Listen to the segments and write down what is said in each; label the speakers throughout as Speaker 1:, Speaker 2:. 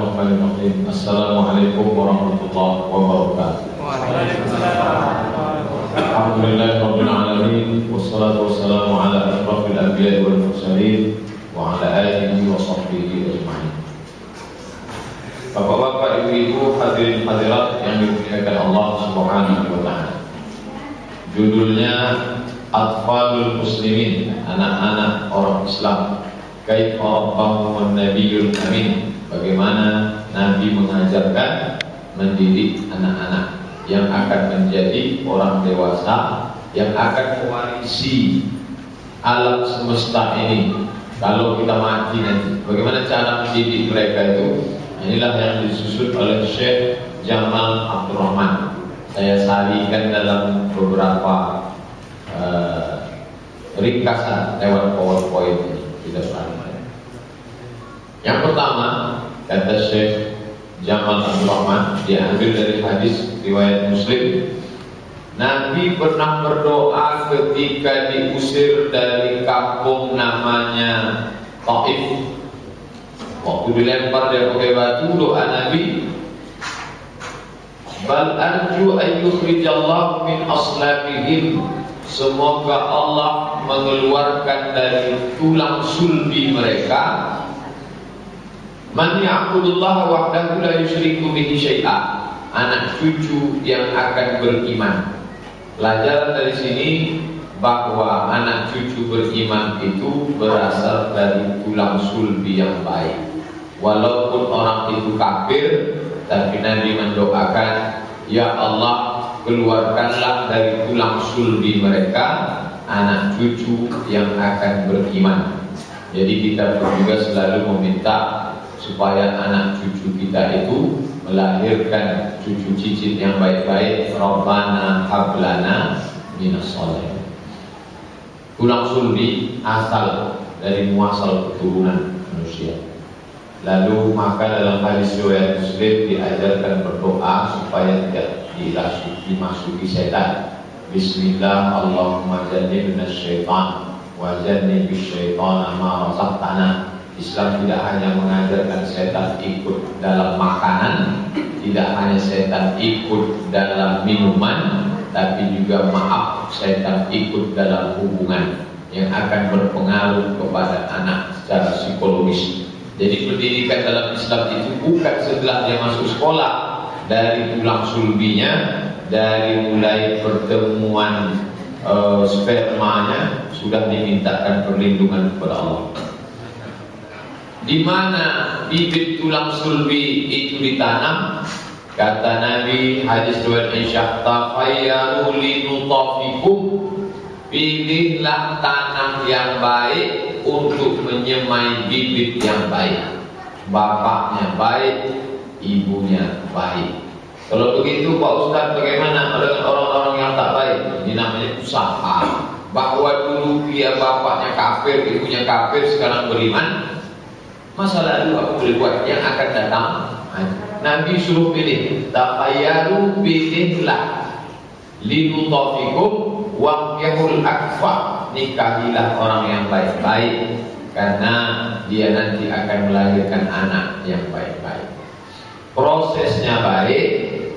Speaker 1: Bismillahirrahmanirrahim. Assalamualaikum warahmatullahi wabarakatuh. Alhamdulillahirabbil alamin wassalatu wassalamu ala asyrafil anbiya'i wal mursalin wa ala alihi wa sahbihi ajma'in. Bapak-bapak, ibu-ibu, hadirin hadirat yang dimuliakan Allah Subhanahu wa taala. Judulnya Atfalul Muslimin, anak-anak orang Islam. Kaifa rabbahum nabiyul amin. Bagaimana Nabi mengajarkan, mendidik anak-anak yang akan menjadi orang dewasa, yang akan mewarisi alam semesta ini kalau kita mati nanti. Bagaimana cara mendidik mereka itu? Inilah yang disusun oleh Syekh Jamal Abdurrahman. Saya sarikan dalam beberapa ringkasan lewat PowerPoint ini. Tidak pernah. Yang pertama, kata Syekh Jamal Abdurrahman, diambil dari hadis riwayat Muslim. Nabi pernah berdoa ketika diusir dari kampung namanya Taif. Waktu dilempar dia pakai batu, doa Nabi, bal arju ayyukhrijallahu min aslabihim. Semoga Allah mengeluarkan dari tulang sulbi mereka man ya'budullah wahdahu la yusyriku bihi syai'a, anak cucu yang akan beriman. Pelajaran dari sini bahwa anak cucu beriman itu berasal dari tulang sulbi yang baik. Walaupun orang itu kafir, tapi Nabi mendoakan, ya Allah, keluarkanlah dari tulang sulbi mereka anak cucu yang akan beriman. Jadi kita pun juga selalu meminta supaya anak cucu kita itu melahirkan cucu cicit yang baik-baik. Rabbana hablana minas sholihin. Tulang sulbi asal dari muasal keturunan manusia. Lalu maka dalam hadis riwayat Muslim diajarkan berdoa supaya tidak dimasuki setan. Bismillah, Allahumma jannibna syaitan wa jannibis syaitana ma razaqtana. Islam tidak hanya mengajarkan setan ikut dalam makanan, tidak hanya setan ikut dalam minuman, tapi juga maaf, setan ikut dalam hubungan yang akan berpengaruh kepada anak secara psikologis. Jadi pendidikan dalam Islam itu bukan setelah dia masuk sekolah, dari tulang sulbinya, dari mulai pertemuan spermanya sudah dimintakan perlindungan kepada Allah. Di mana bibit tulang sulbi itu ditanam, kata Nabi, hadis riwayat Aisyah, tafayyaru linutafikum, pilihlah tanam yang baik untuk menyemai bibit yang baik. Bapaknya baik, ibunya baik. Kalau begitu Pak Ustaz, bagaimana dengan orang-orang yang tak baik? Ini namanya usaha. Bahwa dulu dia bapaknya kafir, ibunya kafir, sekarang beriman. Masa lalu aku boleh buat, yang akan datang Nabi suruh pilih. Tafayyaru, pilihlah, linutafikum waqyahul akfa, nikahilah orang yang baik-baik, karena dia nanti akan melahirkan anak yang baik-baik. Prosesnya baik,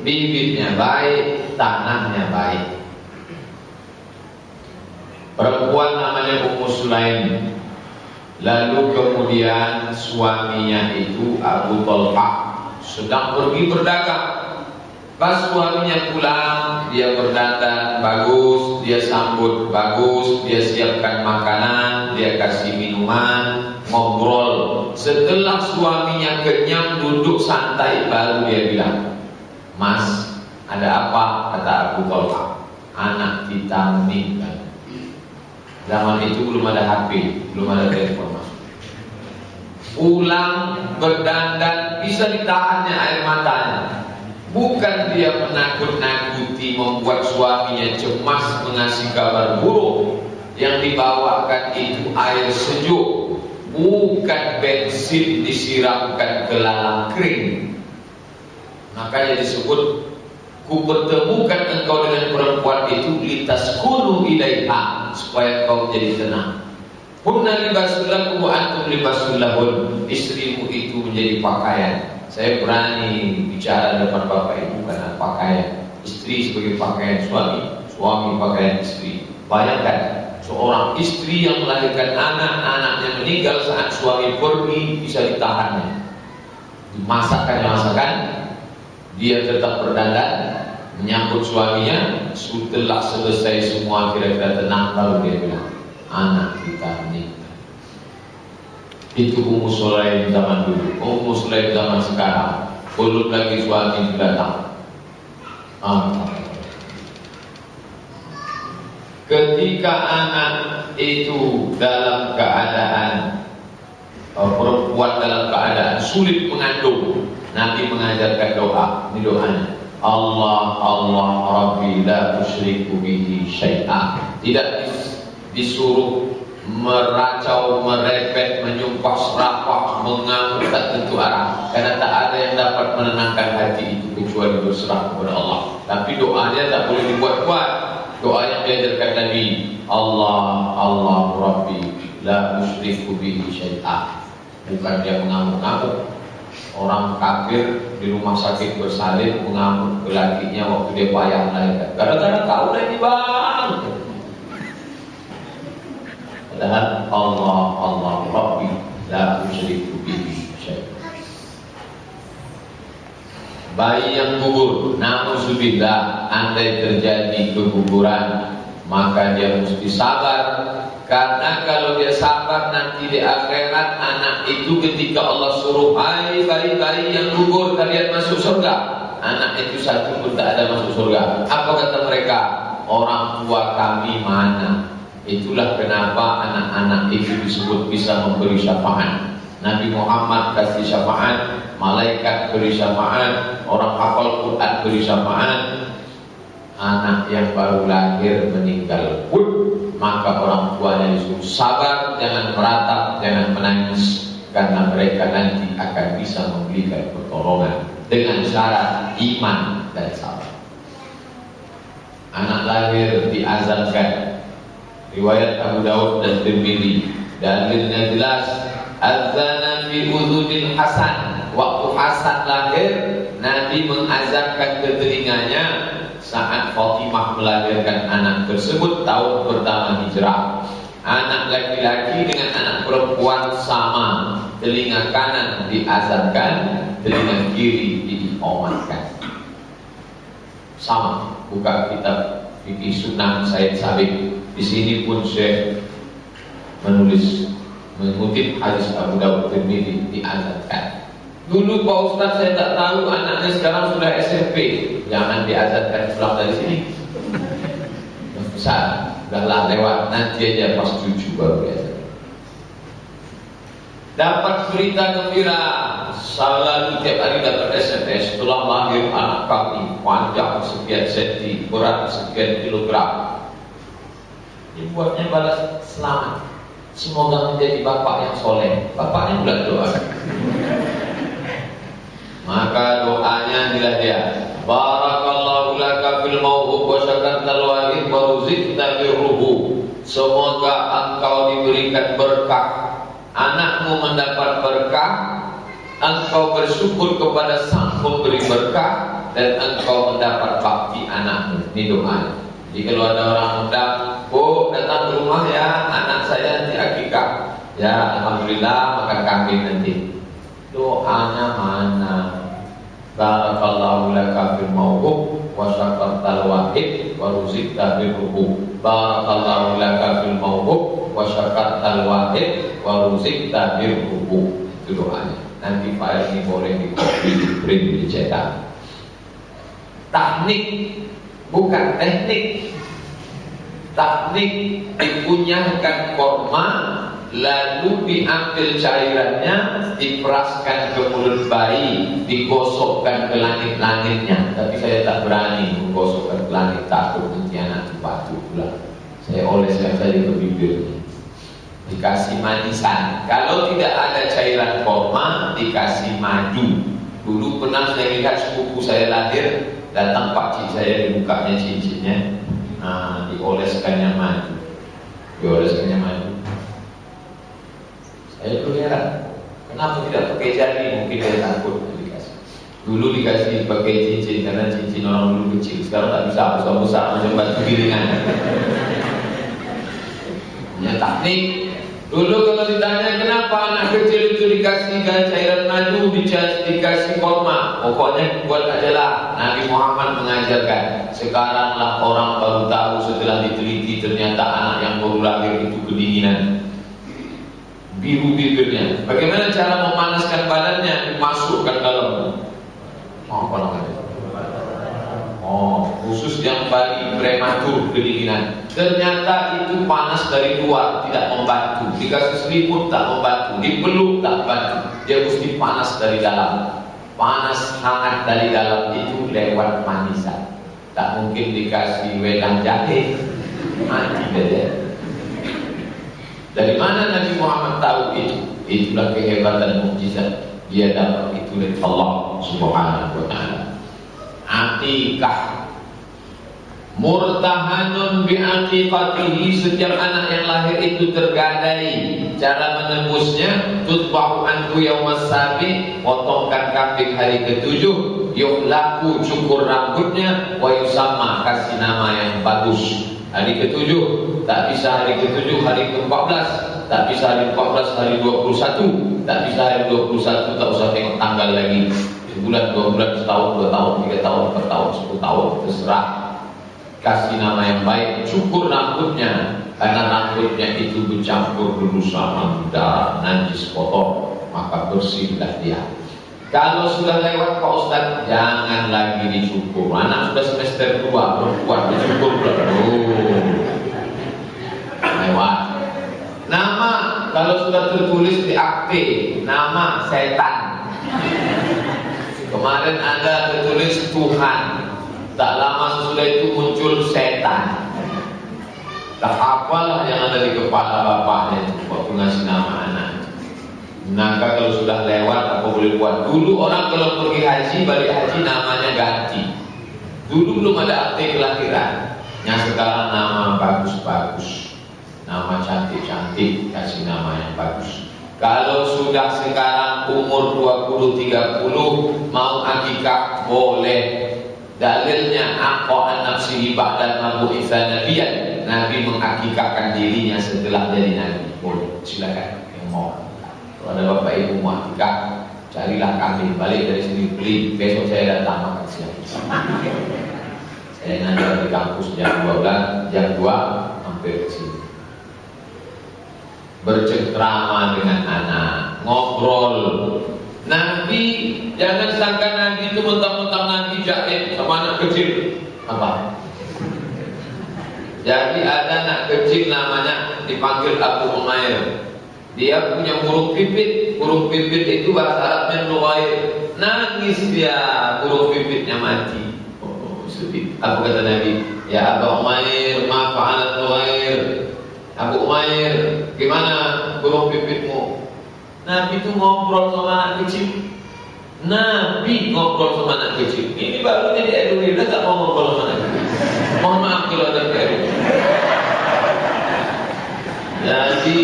Speaker 1: bibitnya baik, tanahnya baik. Perempuan namanya Ummu Sulaim. Lalu kemudian suaminya itu Abu Talha sedang pergi berdagang. Pas suaminya pulang, dia berdandan bagus, dia sambut bagus, dia siapkan makanan, dia kasih minuman, ngobrol. Setelah suaminya kenyang, duduk santai, baru dia bilang, Mas, ada apa? Kata Abu Talha, anak kita meninggal. Zaman itu belum ada HP, belum ada telepon. Pulang berdandan, bisa ditahannya air matanya. Bukan dia menakut-nakuti, membuat suaminya cemas, mengasih kabar buruk. Yang dibawakan itu air sejuk, bukan bensin disiramkan ke lalang kering. Makanya disebut, ku pertemukan engkau dengan perempuan itu lintas kunu ilaiha, supaya engkau menjadi tenang. Hunna libasul lakum wa antum libasul lahun. Istrimu itu menjadi pakaian, Saya berani bicara depan bapak ibu karena pakaian istri sebagai pakaian suami, suami pakaian istri. Bayangkan seorang istri yang melahirkan anak, anaknya meninggal saat suami pergi, bisa ditahannya, dimasakkan, dia tetap berdandan menyambut suaminya. Setelah selesai semua kira-kira tenang, lalu dia bilang, anak kita meninggal. Itu Ummu Sulaim zaman dulu. Ummu Sulaim zaman sekarang belum lagi suami datang. Ketika anak itu dalam keadaan perempuan dalam keadaan sulit mengandung, Nabi mengajarkan doa. Ini doanya, Allah Rabbi la tusyriku bihi syai'a. Tidak disuruh meracau, merepet, menyumpah serapah, mengamuk, tak tentu arah. Karena tak ada yang dapat menenangkan hati itu kecuali berserah kepada Allah. Tapi doanya tak boleh dibuat-buat. Doa yang diajarkan Nabi, Allah Rabbi la tusyriku bihi syai'a. Bukan dia mengamuk-ngamuk. Orang kafir di rumah sakit bersalin mengamuk ke lakinya waktu dia payah melahirkan. Gara-gara kau lagi bang. Padahal Allah Rabbi la tusyriku bihi syai'a. Bayi yang gugur, na'udzubillah, andai terjadi keguguran, maka dia mesti sabar. Karena kalau dia sabar nanti di akhirat, anak itu ketika Allah suruh, hai bayi-bayi yang gugur, kalian masuk surga, anak itu satu pun tak ada masuk surga. Apa kata mereka? Orang tua kami mana? Itulah kenapa anak-anak itu disebut bisa memberi syafaat. Nabi Muhammad kasih syafaat, malaikat beri syafaat, orang hafal Quran beri syafaat. Anak yang baru lahir meninggal pun, maka orang tuanya disuruh sabar, jangan meratap, jangan menangis, karena mereka nanti akan bisa memberikan pertolongan dengan syarat iman dan sabar. Anak lahir diazankan, riwayat Abu Daud dan Tirmidzi, dalilnya jelas. Azana fi udhunil Hasan. Waktu Hasan lahir, Nabi mengazankan ke telinganya saat Fatimah melahirkan anak tersebut tahun pertama hijrah. Anak laki-laki dengan anak perempuan sama, telinga kanan diazankan, telinga kiri diiqamatkan. Sama. Buka kitab fikih Sunan Said Sabiq. Di sini pun Syekh menulis mengutip hadis Abu Dawud Tirmidzi diazankan. Dulu Pak Ustaz saya tak tahu, anaknya sekarang sudah SMP. Jangan diazankan pulang dari sini. Besar, udahlah lewat, nanti aja pas 7 baru diazankan. Dapat berita gembira, selalu tiap hari dapat SMS, setelah lahir anak kami, panjang sekian senti, berat sekian kilogram. Dibuatnya balas selamat, semoga menjadi bapak yang soleh. Bapaknya pula doa. Maka doanya inilah dia, barakallahu laka fil mau'ub wa syakartal wahid wa ruzikta birruhu. Semoga engkau diberikan berkah, anakmu mendapat berkah, engkau bersyukur kepada sang pemberi berkah, dan engkau mendapat bakti anakmu. Ini doanya. Jadi kalau ada orang undang, oh datang ke rumah ya, anak saya nanti akikah. Ya alhamdulillah, maka kami nanti. Doanya mana? Barakallahu laka fil mau'ub wa syakartal wahid wa ruzikta birruhu. Barakallahu laka fil mau'ub wa syakartal wahid wa ruzikta birruhu. Itu doanya. Nanti file ini boleh di-copy, di-print, dicetak. Teknik, bukan teknik. Teknik dikunyahkan korma, lalu diambil cairannya, diperaskan ke mulut bayi, digosokkan ke langit-langitnya. Tapi saya tak berani menggosokkan ke langit, takut nanti anak batu pula. Saya oleskan saja ke bibirnya. Dikasih manisan. Kalau tidak ada cairan korma, dikasih madu. Dulu pernah saya lihat sepupu saya lahir, datang pakcik saya, dibukanya cincinnya, dioleskannya madu. Dioleskannya madu. Saya tuh heran, kenapa tidak pakai jari? Mungkin dia takut dikasih. Dulu dikasih pakai cincin karena cincin orang dulu kecil, sekarang tak bisa besar-besar macam batu gilingan. Ya teknik. Dulu kalau ditanya kenapa anak kecil itu dikasih cairan madu, dikasih korma, pokoknya buat adalah Nabi Muhammad mengajarkan. Sekaranglah orang baru tahu setelah diteliti ternyata anak yang baru lahir itu kedinginan, biru bibirnya. Bagaimana cara memanaskan badannya? Dimasukkan dalam apa namanya? Khusus yang bagi prematur kedinginan. Ternyata itu panas dari luar tidak membantu. Dikasih selimut tak membantu, dipeluk tak membantu. Dia mesti panas dari dalam. Panas hangat dari dalam itu lewat manisan. Tak mungkin dikasih wedang jahe, mati dia. Dari mana Nabi Muhammad tahu itu? Itulah kehebatan mukjizat. Dia dapat itu dari Allah Subhanahu wa taala. Aqiqah, murtahanun bi'aqiqatihi, setiap anak yang lahir itu tergadai. Cara menembusnya, tutbahu anhu yaumas sabi, potongkan kambing hari ketujuh, yuhlaku cukur rambutnya, wa yusamma, kasih nama yang bagus. Hari ketujuh, tak bisa hari ketujuh, hari ke-14, tak bisa hari 14, hari 21, tak bisa hari 21, tak usah tengok tanggal lagi. Sebulan, 2 bulan, setahun, 2 tahun, 3 tahun, 4 tahun, 10 tahun, terserah. Kasih nama yang baik, cukur rambutnya, karena rambutnya itu bercampur dulu sama darah, najis, kotor, maka bersihlah dia. Kalau sudah lewat Pak Ustaz, jangan lagi dicukur. Anak sudah semester 2, perempuan dicukur lewat. Nama, kalau sudah tertulis di akte, nama setan. Kemarin ada tertulis Tuhan, tak lama sesudah itu muncul setan. Tak apalah yang ada di kepala bapaknya itu waktu ngasih nama anak. Maka kalau sudah lewat apa boleh buat. Dulu orang kalau pergi haji, balik haji namanya ganti. Dulu belum ada akte kelahiran. Yang sekarang nama bagus-bagus, nama cantik-cantik, kasih nama yang bagus. Kalau sudah sekarang umur 20-30 mau akikah boleh. Dalilnya aqa'an nafsihi ba'da mabu'itsa nabiyyan. Nabi mengakikahkan dirinya setelah jadi nabi. Boleh, silakan yang mau. Kalau ada bapak ibu mau akikah, carilah kambing, balik dari sini beli. Besok saya datang makan siang. Saya ngajar di kampus jam 12, jam 2 hampir ke sini. Bercengkrama dengan anak, ngobrol. Nabi, jangan sangka Nabi itu mentang-mentang Nabi jahit sama anak kecil. Apa? Jadi ada anak kecil namanya dipanggil Abu Umair. Dia punya burung pipit. Burung pipit itu bahasa Arabnya Nuwair. Nangis dia, burung pipitnya mati. Sedih. Apa kata Nabi? Ya Abu Umair, ma fa'alat Nuwair. Abu Umair, gimana burung pipitmu? Nabi itu ngobrol sama anak kecil. Nabi ngobrol sama anak kecil. Ini baru jadi RW, udah gak mau ngobrol sama anak kecil. Mohon maaf kalau ada RW. Jadi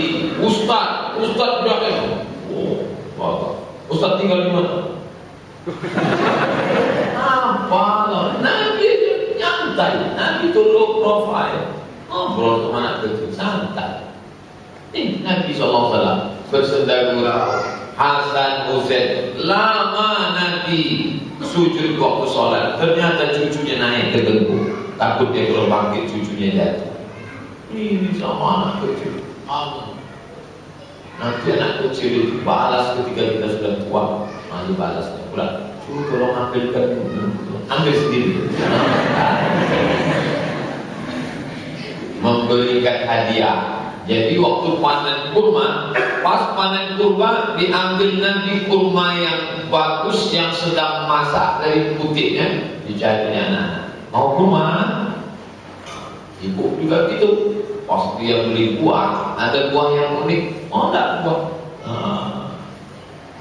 Speaker 1: Ustaz bilang, Ustaz tinggal di mana? Apa? Nabi aja nyantai. Nabi itu low profile. Ngobrol sama anak kecil, santai. Ini Nabi SAW bersenda gurau, Hasan Husain. Lama Nabi sujud waktu sholat. Ternyata cucunya naik ke dengkul. Takut dia kalau bangkit cucunya jatuh. Ini sama anak kecil. Nanti anak kecil itu balas ketika kita sudah tua. Nanti balasnya pulang. Tolong ambilkan, ambil sendiri. Memberikan hadiah. Jadi waktu panen kurma, pas panen kurma diambil Nabi kurma yang bagus yang sedang masak dari putihnya, dicarinya anak-anak. Mau kurma? Ibu juga gitu. Pas dia beli buah, ada buah yang unik. Oh enggak buah.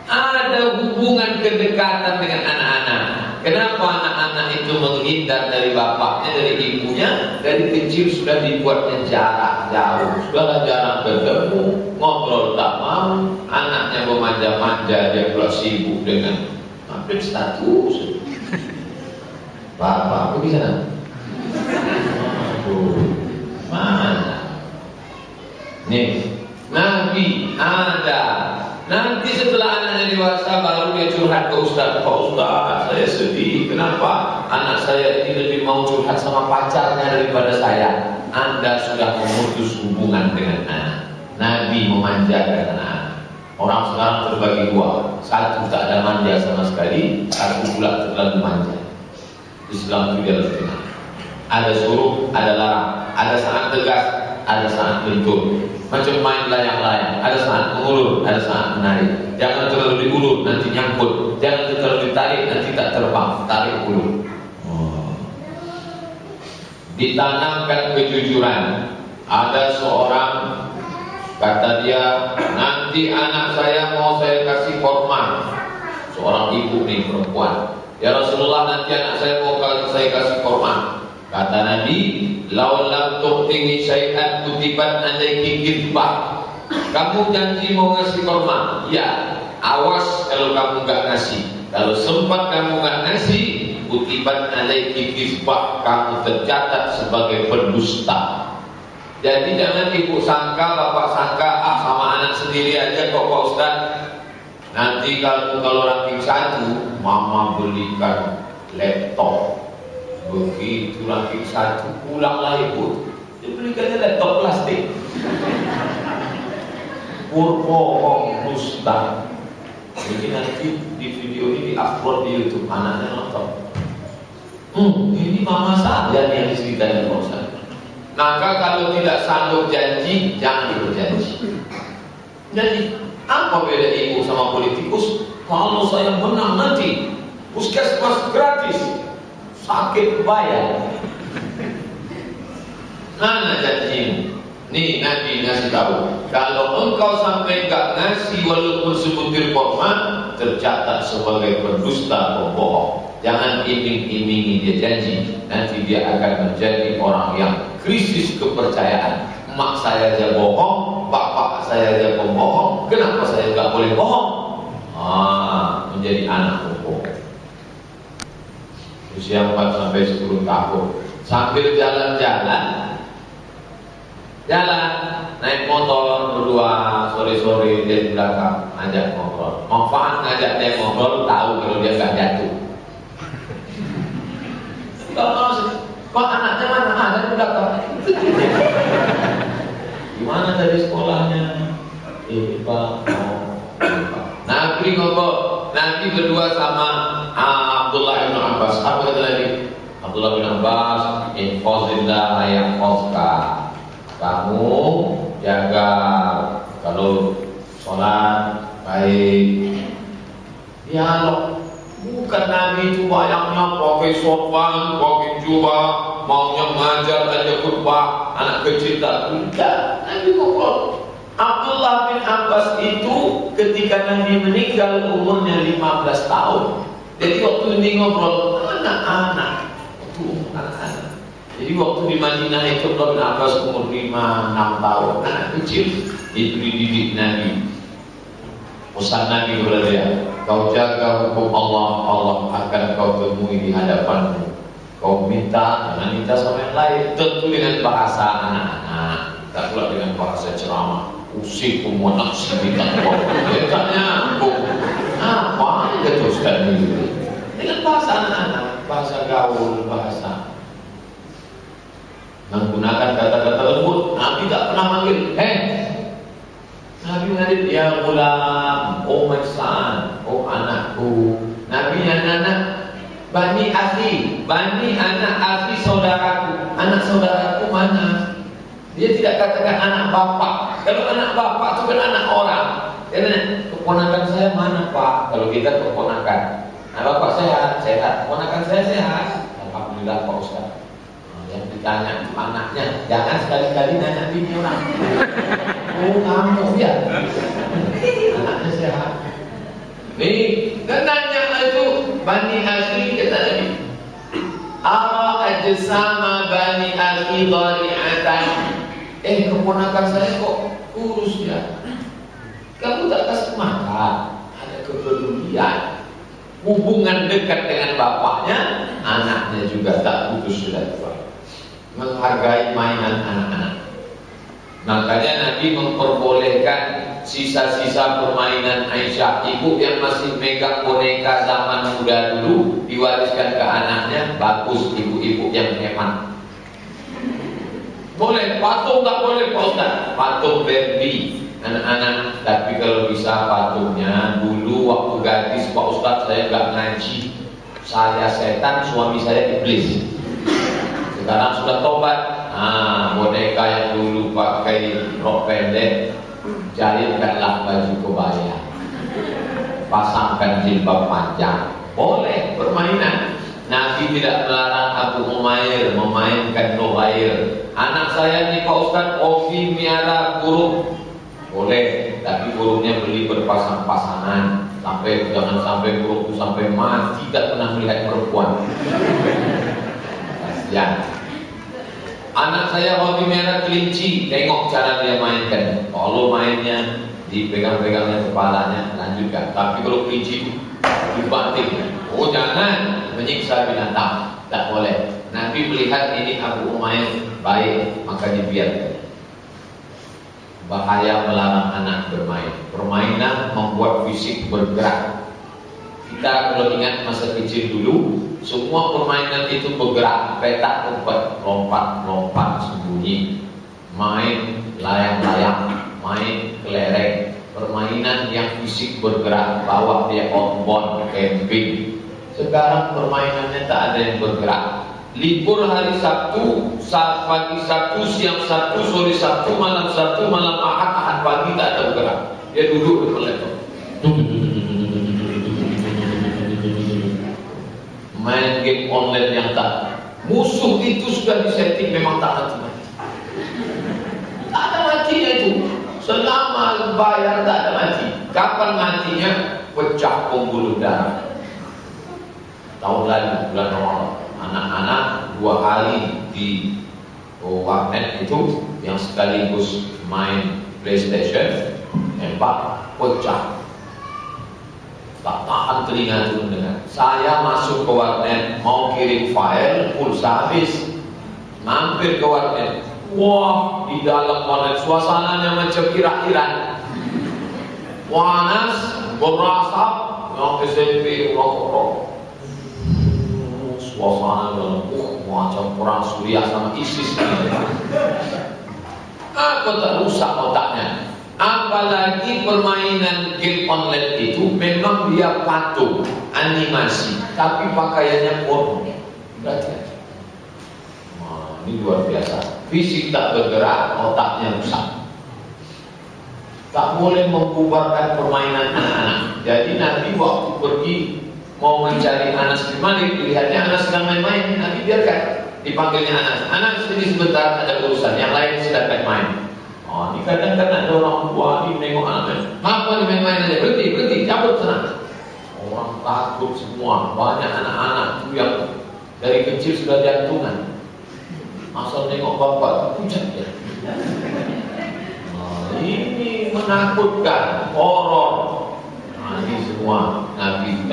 Speaker 1: Ada hubungan kedekatan dengan anak-anak. Kenapa anak-anak itu menghindar dari bapaknya, dari ibunya? Dari kecil sudah dibuatnya jarak jauh. Sudahlah jarang bertemu, ngobrol tak mau. Anaknya memanja-manja, dia pula sibuk dengan update status. Bapak, pergi sana. Mana? Nih, Nabi ada. Nanti setelah anaknya dewasa baru dia curhat ke Ustaz. Pak Ustaz, saya sedih. Kenapa? Anak saya ini lebih mau curhat sama pacarnya daripada saya. Anda sudah memutus hubungan dengan anak. Nabi memanjakan anak. Orang sekarang terbagi dua. Satu tak ada manja sama sekali, satu pula terlalu manja. Islam itu dia harus dengar. Ada suruh, ada larang. Ada saat tegas, ada saat lentur. Macam main layang-layang. Ada saat mengulur, ada saat menarik. Jangan terlalu diulur, nanti nyangkut. Jangan terlalu ditarik, nanti tak terbang. Tarik ulur. Ditanamkan kejujuran. Ada seorang, kata dia, nanti anak saya mau saya kasih korma. Seorang ibu nih, perempuan. Ya Rasulullah, nanti anak saya mau saya kasih korma. Kata Nabi, "Lau lam tu'tini syai'an kutibat alaiki kidbah." Kamu janji mau ngasih korma, ya. Awas kalau kamu nggak ngasih. Kalau sempat kamu nggak ngasih, kutibat alaiki kidbah, kamu tercatat sebagai pendusta. Jadi jangan ibu sangka, bapak sangka, sama anak sendiri aja kok Pak Ustaz. Nanti kalau ranking 1, mama belikan laptop. Begitu ranking 1 pulanglah ibu, dibelikannya laptop plastik. Bohong dusta. Jadi nanti di video ini di-upload di YouTube, anaknya nonton. Ini mama saja yang diceritakan Pak Ustaz. Maka kalau tidak sanggup janji, jangan berjanji. Jadi apa beda ibu sama politikus? Kalau saya menang nanti puskesmas gratis, sakit bayar. Mana janjimu? Nih Nabi ngasih tahu, kalau engkau sampai gak ngasih walaupun sebutir korma, tercatat sebagai pendusta, pembohong. Jangan iming-imingi dia janji, nanti dia akan menjadi orang yang krisis kepercayaan. Mak saya aja bohong, bapak saya aja pembohong, kenapa saya gak boleh bohong? Menjadi anak pembohong. Usia 4 sampai 10 tahun, sambil jalan-jalan, naik motor berdua, sore-sore dia di belakang ngajak ngobrol. Manfaat ngajak dia ngobrol, tahu kalau dia gak jatuh. Kok anaknya mana? Ada di belakang. Gimana tadi sekolahnya? Pak. Nabi ngobrol. Nabi berdua sama Abdullah bin Abbas. Apa kata Nabi? Abdullah bin Abbas, "Infazillah yahfazka." Kamu jaga kalau sholat baik. Dialog. Bukan Nabi itu bayangnya pakai sopan, pakai jubah, maunya ngajar aja khutbah, anak kecil tak tidak. Nabi ngobrol. Abdullah bin Abbas itu ketika Nabi meninggal umurnya 15 tahun. Jadi waktu ini ngobrol anak-anak. Jadi waktu di Madinah itu Abdullah bin Abbas umur 5-6 tahun, anak kecil. Itu dididik Nabi. Pesan Nabi kepada dia, kau jaga hukum Allah, Allah akan kau temui di hadapanmu. Kau minta, jangan minta sama yang lain, tentu dengan bahasa anak-anak, tak pula dengan bahasa ceramah. Usikum wa nafsi bitaqwa. Dia tanya aku, apa dia teruskan itu? Dengan bahasa anak-anak, bahasa gaul, bahasa menggunakan kata-kata lembut. Nabi tak pernah manggil, Nabi mengadir, ya gulam, oh my son, oh anakku. Nabi anak-anak, bani akhi, bani anak akhi saudaraku. Anak saudaraku mana? Dia tidak katakan anak bapak. Kalau anak bapak itu kan anak orang. Dia nanya, keponakan saya mana Pak? Kalau kita keponakan, nah bapak sehat, sehat. Keponakan saya sehat. Alhamdulillah Pak Ustaz. Yang ditanya itu anaknya, jangan sekali-kali nanya bini orang. Oh kamu ya, anaknya sehat. Nih, dan nanya itu bani akhi kata Nabi. Ara ajsama bani akhi dhari'atan. Keponakan saya kok kurus ya. Kamu tak kasih makan, ada kepedulian. hubungan dekat dengan bapaknya, anaknya juga tak putus silaturahmi. Menghargai mainan anak-anak. Makanya Nabi memperbolehkan sisa-sisa permainan Aisyah, ibu yang masih megang boneka zaman muda dulu, diwariskan ke anaknya. Bagus ibu-ibu yang hemat. Boleh, patung tak boleh Pak Ustaz. Patung Barbie anak-anak, tapi kalau bisa patungnya dulu waktu gadis Pak Ustaz saya gak ngaji, saya setan, suami saya iblis. Sekarang sudah tobat. Boneka yang dulu pakai rok pendek, jahitkanlah baju kebaya, pasangkan jilbab panjang. Boleh permainan. Nabi tidak melarang Abu Umair memainkan Nuhair. Anak saya nih Pak Ustaz hobi miara burung. Boleh, tapi burungnya beli berpasang-pasangan. Jangan sampai burung itu sampai mati tidak pernah melihat perempuan. Kasihan. Anak saya hobi miara kelinci. Tengok cara dia mainkan. Kalau mainnya dipegang-pegangnya kepalanya, lanjutkan. Tapi kalau kelinci itu dibanting. Oh jangan menyiksa binatang, tak boleh. Nabi melihat ini Abu Umair baik, maka dibiarkan. Bahaya melarang anak bermain. Permainan membuat fisik bergerak. Kita kalau ingat masa kecil dulu, semua permainan itu bergerak. Petak umpet, lompat sembunyi, main layang-layang, main kelereng. Permainan yang fisik bergerak, bawa dia outbound camping. Sekarang permainannya tak ada yang bergerak. Libur hari Sabtu, saat pagi Sabtu, siang Sabtu, sore Sabtu, malam Ahad, Ahad pagi tak ada bergerak. Dia duduk di laptop. Main game online yang tak. Musuh itu sudah disetting memang tak mati-mati. Tak ada matinya itu. Selama bayar tak ada mati. Kapan matinya? Pecah pembuluh darah. Tahun lalu bulan Ramadan, anak-anak 2 hari di warnet itu yang sekaligus main PlayStation, tembak, pecah. Tak tahan telinga itu mendengar. Saya masuk ke warnet mau kirim file, pulsa habis. Mampir ke warnet. Wah, di dalam warnet suasananya macam Irak-Iran. Panas, berasap, yang SMP rokok. Suasana dalam macam perang Suriah sama ISIS. Apa tak rusak otaknya? Apalagi permainan game online itu memang dia patung, animasi, tapi pakaiannya porno. Berarti ini luar biasa. Fisik tak bergerak, otaknya rusak. Tak boleh membubarkan permainan anak-anak. Jadi Nabi waktu pergi mau mencari Anas bin Malik, lihatnya Anas sedang main-main. Nabi biarkan, dipanggilnya Anas. Anas sini sebentar, ada urusan. Yang lain sedang main. Oh, ini kadang-kadang ada orang tua ini nengok anak. Apa main-main aja? Berhenti, cabut sana. Orang takut semua. Banyak anak-anak itu yang dari kecil sudah jantungan. Asal nengok bapak pucat ya. Nah, ini menakutkan, horor. Nah, ini semua Nabi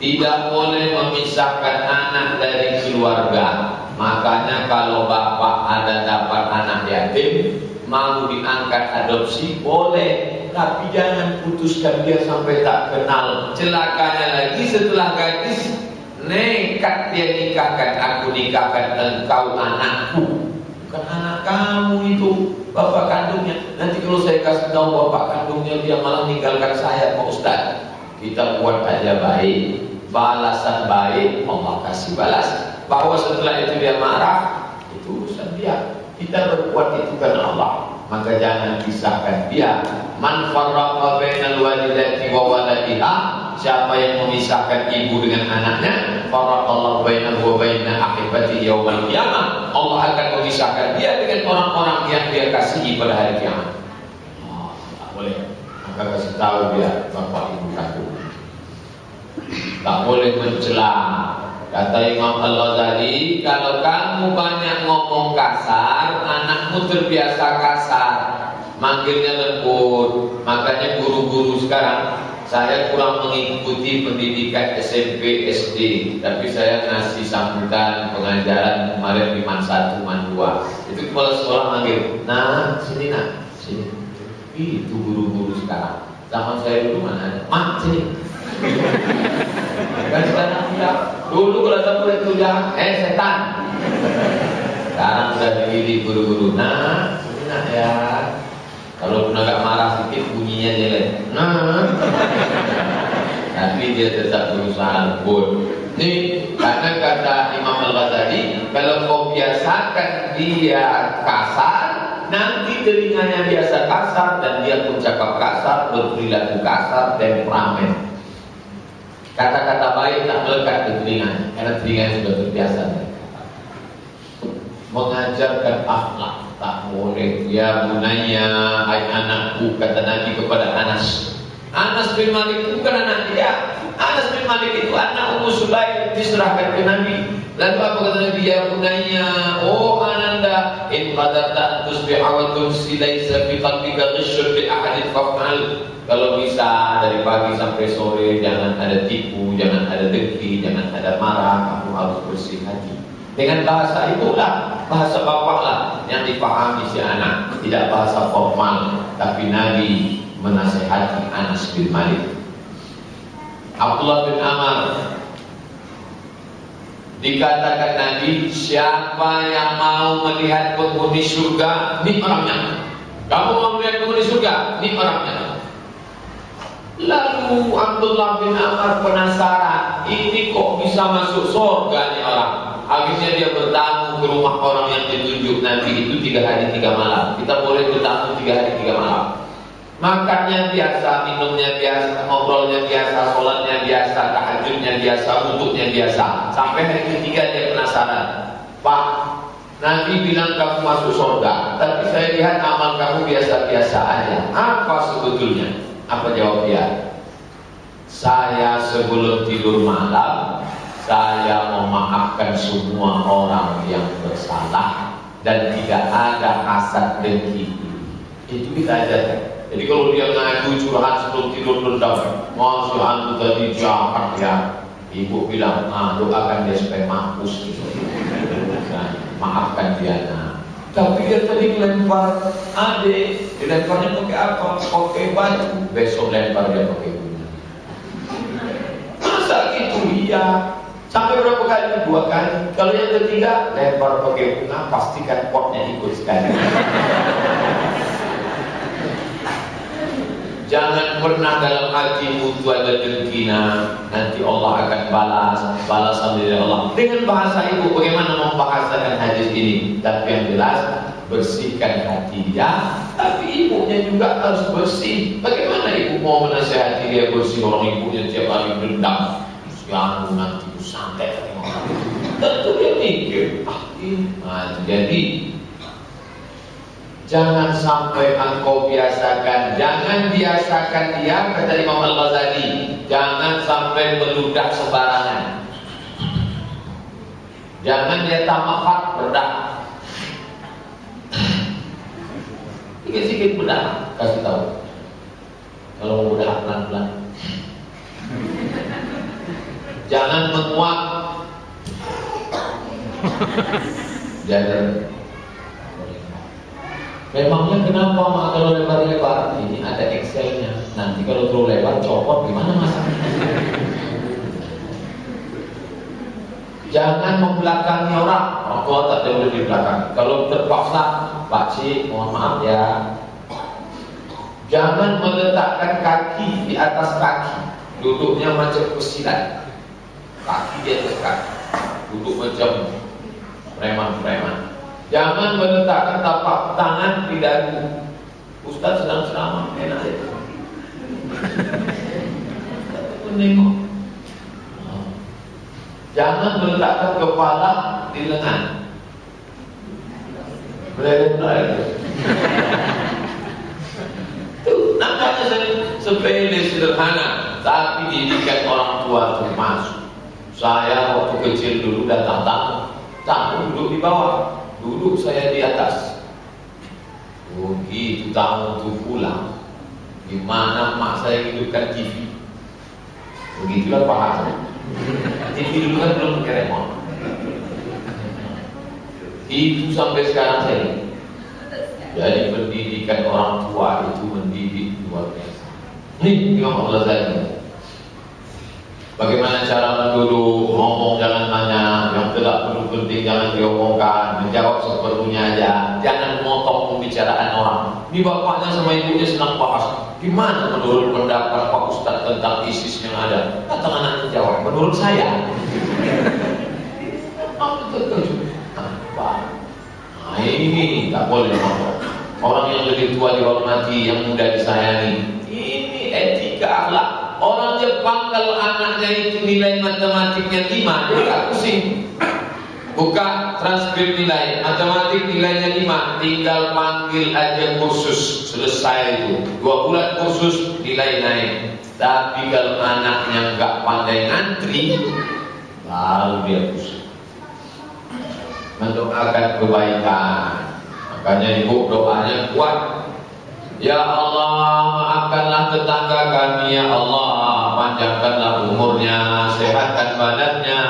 Speaker 1: tidak boleh memisahkan anak dari keluarga. Makanya kalau bapak ada dapat anak yatim, mau diangkat adopsi, boleh. Tapi jangan putuskan dia sampai tak kenal. Celakanya lagi setelah gadis, nekat dia nikahkan. Aku nikahkan engkau anakku. Bukan anak kamu itu, bapak kandungnya. Nanti kalau saya kasih tahu bapak kandungnya, dia malah meninggalkan saya, Pak Ustaz. Kita buat aja baik. Balasan baik, Allah kasih balas. Bahwa setelah itu dia marah, itu urusan dia. Kita berbuat itu karena Allah. Maka jangan pisahkan dia. Man farraqa bainal walidati wa waladiha, siapa yang memisahkan ibu dengan anaknya, farraqallahu bainahu wa baina ahibati yaumal qiyamah, Allah akan memisahkan dia dengan orang-orang yang dia kasihi pada hari kiamat. Tak boleh. Maka kasih tahu dia bapak ibu kandung. Tak boleh mencela. Kata Imam Al-Ghazali, kalau kamu banyak ngomong kasar, anakmu terbiasa kasar, manggilnya lembut. Makanya guru-guru sekarang saya kurang mengikuti pendidikan SMP, SD, tapi saya ngasih sambutan pengajaran kemarin di Man 1, Man 2. Itu kepala sekolah manggil, nah sini nak, sini. Itu guru-guru sekarang. Zaman saya dulu mana ada, mak sini. Kan sekarang tidak. Dulu kalau satu itu jangan, setan. Sekarang udah dididik guru-guru. Nah, sini nak ya. Kalau pun agak marah sedikit bunyinya jelek. Nah, tapi dia tetap berusaha lembut. Ini karena kata Imam Al-Ghazali, kalau kau biasakan dia kasar, nanti telinganya biasa kasar dan dia pun cakap kasar, berperilaku kasar, temperamen. Kata-kata baik tak melekat di telinganya, karena telinganya sudah terbiasa. Mengajarkan akhlak tak boleh. Ya bunaya, hai anakku, kata Nabi kepada Anas. Anas bin Malik itu bukan anak dia. Anas bin Malik itu anak Ummu Sulaim, diserahkan ke Nabi. Lalu apa kata Nabi? Ya bunaya, oh Ananda, in qadarta tusbiha wa tumsi laisa fi qalbika ghishun bi ahadin fa'al. Kalau bisa dari pagi sampai sore jangan ada tipu, jangan ada dengki, jangan ada marah, kamu harus bersih hati. Dengan bahasa itulah, bahasa bapak lah yang dipahami si anak, tidak bahasa formal. Tapi Nabi menasihati Anas bin Malik. Abdullah bin Amr, dikatakan Nabi, siapa yang mau melihat penghuni surga, ini orangnya. Kamu mau melihat penghuni surga, ini orangnya. Lalu Abdullah bin Amr penasaran, ini kok bisa masuk surga nih orang. Akhirnya dia bertamu ke rumah orang yang ditunjuk Nabi itu 3 hari 3 malam. Kita boleh bertamu 3 hari 3 malam. Makannya biasa, minumnya biasa, ngobrolnya biasa, sholatnya biasa, tahajudnya biasa, wuduknya biasa. Sampai hari ketiga dia penasaran, Pak, Nabi bilang kamu masuk surga, tapi saya lihat amal kamu biasa-biasa aja. Apa sebetulnya? Apa jawab dia? Saya sebelum tidur malam, saya memaafkan semua orang yang bersalah dan tidak ada hasad dengki. Itu kita ajarkan. Jadi kalau dia ngadu curhat sebelum tidur rendam, masuk antu tadi jahat ya, ibu bilang, doakan dia supaya mampus gitu. Nah, maafkan dia. Nah, tapi dia tadi melempar adik, dilemparnya pakai apa? Pakai batu. Besok lempar dia pakai bunga. Masa gitu? Iya. Sampai berapa kali? 2 kali. Kalau yang ketiga, lempar pakai bunga, pastikan potnya ikut sekali. Jangan pernah dalam hatimu itu ada dengkina. Nanti Allah akan balas balasan dari Allah. Dengan bahasa ibu, bagaimana membahasakan hadis ini? Tapi yang jelas, bersihkan hati dia. Tapi ibunya juga harus bersih. Bagaimana ibu mau menasihati dia bersih? Orang ibunya tiap hari dendam. Yang nanti santai. Tentu dia mikir. Jadi jangan sampai engkau biasakan, jangan biasakan dia, kata Imam Al-Ghazali, jangan sampai meludah sembarangan. Jangan dia tamahat bedah. Sikit-sikit bedah, kasih tahu. Kalau mau bedah pelan-pelan. Jangan menguap. Jangan. Memangnya kenapa mak kalau lebar-lebar? Ini ada Excelnya. Nanti kalau terlalu lebar copot gimana masaknya? Jangan membelakangi orang. Orang tua tak boleh di belakang. Kalau terpaksa, Pak Cik, mohon maaf ya. Jangan meletakkan kaki di atas kaki. Duduknya macam pesilat. Kaki di atas kaki. Duduk macam preman-preman. Jangan meletakkan tapak tangan di dagu. Ustaz sedang ceramah, enak aja. Menengok. Jangan meletakkan kepala di lengan. Meleleh-meleleh. Itu nampaknya sepele sederhana, tapi didikan orang tua termasuk. Saya waktu kecil dulu datang tamu duduk di bawah. Duduk saya di atas. Begitu tamu itu pulang, di mana mak saya hidupkan TV. Begitulah paham. TV dulu kan belum pakai remote. Itu sampai sekarang saya. Jadi pendidikan orang tua itu mendidik luar biasa. Nih Imam Al-Ghazali. Bagaimana cara menduduk, ngomong jangan nanya, yang tidak perlu penting jangan diomongkan, menjawab seperlunya aja, jangan memotong pembicaraan orang. Ini bapaknya sama ibunya sedang bahas, gimana menurut pendapat Pak Ustadz tentang ISIS yang ada? Kata anaknya jawab, menurut saya. Nah ini tak boleh ngomong. Orang yang lebih tua dihormati, yang muda disayangi. Ini etika akhlak. Orang Jepang kalau anaknya itu nilai matematiknya 5, dia gak pusing. Buka transkrip nilai, matematik nilainya 5, tinggal panggil aja kursus, selesai itu. 2 bulan kursus, nilai naik. Tapi kalau anaknya gak pandai ngantri, lalu dia pusing. Mendoakan kebaikan. Makanya ibu doanya kuat. Ya Allah, maafkanlah tetangga kami, ya Allah, panjangkanlah umurnya, sehatkan badannya.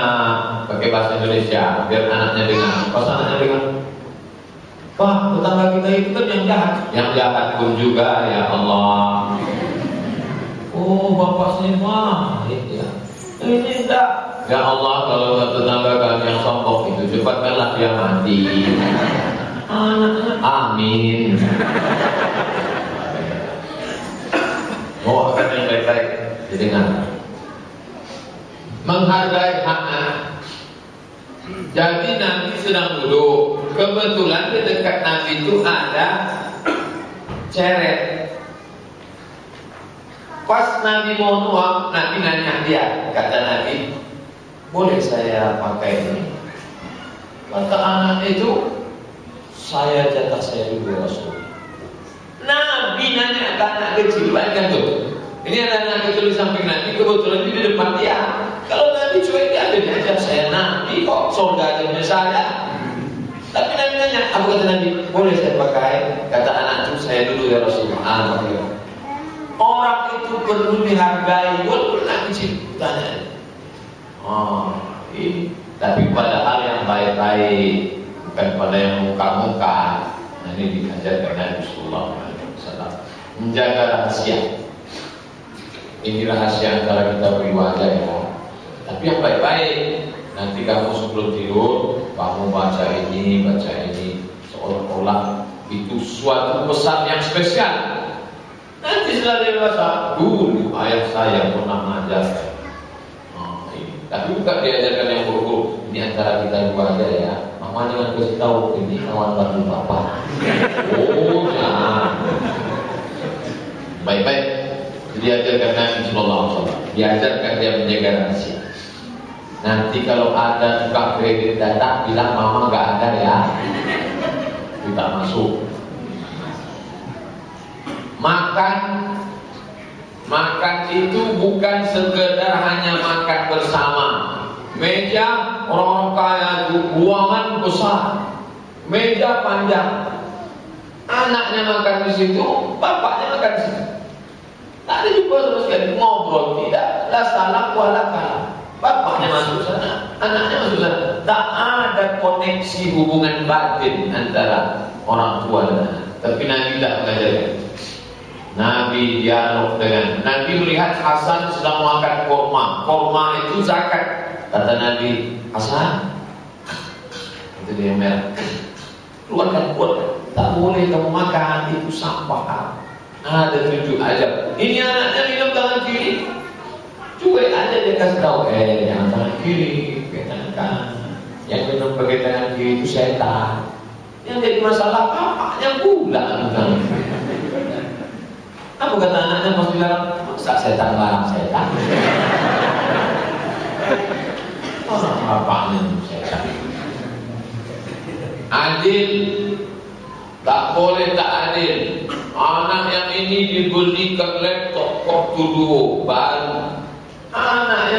Speaker 1: Pakai bahasa Indonesia, biar anaknya dengar. Pas anaknya dengar, Pak, tetangga kita itu kan yang jahat. Yang jahat pun juga, ya Allah. Oh, bapak sini mah, ya. Ini enggak. Ya Allah, kalau tetangga kami yang sombong itu, cepatkanlah dia mati. Anaknya, amin. Oh, akan yang baik-baik didengar. Menghargai hak anak. Jadi Nabi sedang duduk. Kebetulan di dekat Nabi itu ada ceret. Pas Nabi mau nuang, Nabi nanya dia. Kata Nabi, boleh saya pakai ini? Kata anak itu, saya jatah saya dulu ya Rasul. Nabi nanya ke anak kecil, bayangkan tuh. Ini ada anak kecil di samping Nabi, kebetulan di depan dia. Kalau Nabi cuek dia ada aja, saya Nabi kok, surga aja punya saya. Tapi Nabi nanya, apa kata Nabi? Boleh saya pakai? Kata anak itu, saya dulu ya Rasulullah. Orang itu perlu dihargai, walaupun Nabi kecil. Tanya. Oh, ini. Tapi pada hal yang baik-baik, bukan pada yang muka-muka. Nah, ini diajarkan Nabi Sallallahu Alaihi Wasallam. Menjaga rahasia. Ini rahasia antara kita berwajah ya. Tapi yang baik-baik. Nanti kamu sebelum tidur, kamu baca ini, seolah-olah itu suatu pesan yang spesial. Nanti setelah dewasa, dulu ayah saya pernah mengajar. Tapi bukan diajarkan yang buruk. Ini antara kita dua aja ya. Mama jangan kasih tahu ini kawan baru bapak. Oh jangan. Baik-baik. Diajarkan Nabi Sallallahu Alaihi Wasallam. Diajarkan dia menjaga rahasia. Nanti kalau ada tukang kredit datang, bilang mama nggak ada ya. Kita masuk. Makan itu bukan sekedar hanya makan bersama. Meja orang-orang kaya itu ruangan besar, meja panjang. Anaknya makan di situ, bapaknya makan di situ. Tak ada juga sama sekali ngobrol, tidak. La salam wala kalam. Bapaknya masuk sana, anaknya masuk sana. Tak ada koneksi hubungan batin antara orang tua dan anak. Tapi Nabi tidak mengajarkan. Nabi dialog dengan Nabi melihat Hasan sedang makan korma. Korma itu zakat. Kata Nabi, Hasan, itu dia merah. Keluarkan. Tak boleh kamu makan, itu sampah. Ada 7 aja. Ini anaknya minum tangan kiri. Cuek aja dia kasih tahu, jangan tangan kiri, pakai tangan kanan. Yang minum pakai tangan kiri itu setan. Yang jadi masalah bapaknya pula. Apa kata anaknya pas bilang, masa setan barang setan? Orang bapaknya setan. Adil, tak boleh tak adil. Anak yang ini dibelikan laptop waktu dulu baru. Anak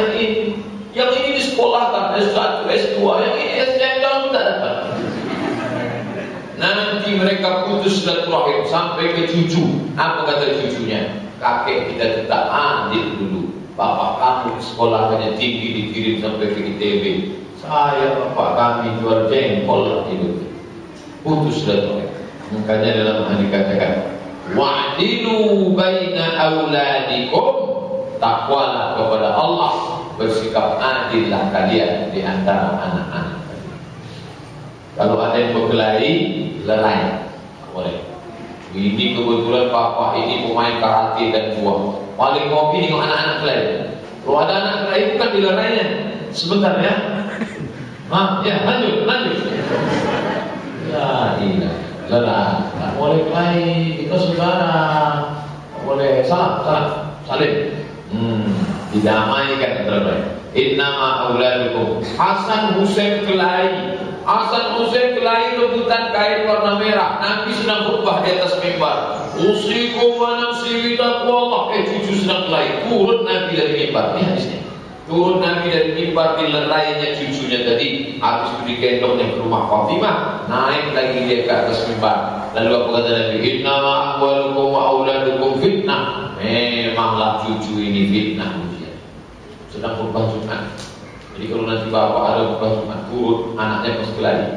Speaker 1: yang ini disekolahkan S1, S2, yang ini SDM tahun tak dapat. Nanti mereka putus silaturahim sampai ke cucu. Apa kata cucunya? Kakek kita tetap adil dulu. bapak kamu sekolahnya tinggi dikirim sampai ke ITB. Saya bapak kami jual jengkol itu. Putus dah. Makanya dalam hadis dikatakan, wa'dilu baina auladikum, takwalah kepada Allah, bersikap adillah kalian di antara anak-anak. Kalau ada yang berkelahi, lerai, boleh. Ini kebetulan bapak ini pemain karate dan buah, paling kopi dengan anak-anak kelahi. Kalau ada anak kelahi bukan dilerainya, sebentar ya. Ya lanjut. Ya iya, lelah. Tak boleh kelahi, kita saudara. Tak boleh salim. Didamaikan terbaik. Innama auladukum. Hasan Husain kelahi. Hasan Husain kelahi rebutan kain warna merah. Nabi sedang khutbah di atas mimbar. Usikum wa nafsi bitaqwallah. Cucu sedang kelahi. Turun Nabi dari mimbar. Ini hadisnya. Turun Nabi dari mimbar, dilerainya cucunya tadi. Habis itu digendongnya ke rumah Fatimah. Naik lagi dia ke atas mimbar. Lalu apa kata Nabi? Innama amwalukum wa auladukum fitnah. Memanglah cucu ini fitnah. Sedang khutbah Jumat. Jadi kalau nanti bapak ada khutbah Jumat, turun anaknya pas kelahi.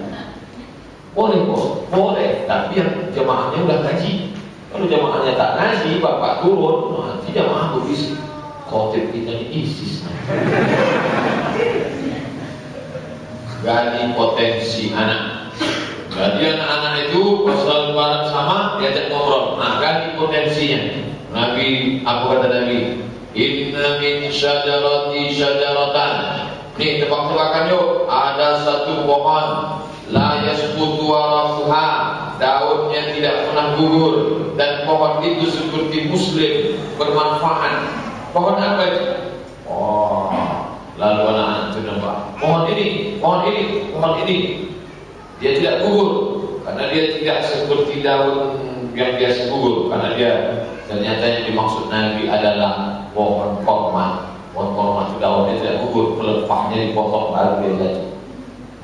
Speaker 1: Boleh kok, boleh. Tapi yang jemaahnya udah ngaji. Kalau jemaahnya tak ngaji, bapak turun, nanti jemaah berbisik. Khotib kita ini ISIS. Gali potensi anak. Jadi anak-anak itu pasal barang sama diajak ngobrol. Nah, gali potensinya. Nabi, apa kata Nabi? Inna min syajarati syajaratan. Nih tebak-tebakan yuk. Ada satu pohon, la yasqutu waraquha, daunnya tidak pernah gugur, dan pohon itu seperti muslim, bermanfaat. Pohon apa itu? Oh, lalu anak-anak itu nampak. Pohon ini, dia tidak gugur karena dia tidak seperti daun yang biasa gugur, karena dia ternyata yang dimaksud Nabi adalah pohon korma. Pohon korma itu daunnya tidak gugur, pelepahnya dipotong baru dia jadi.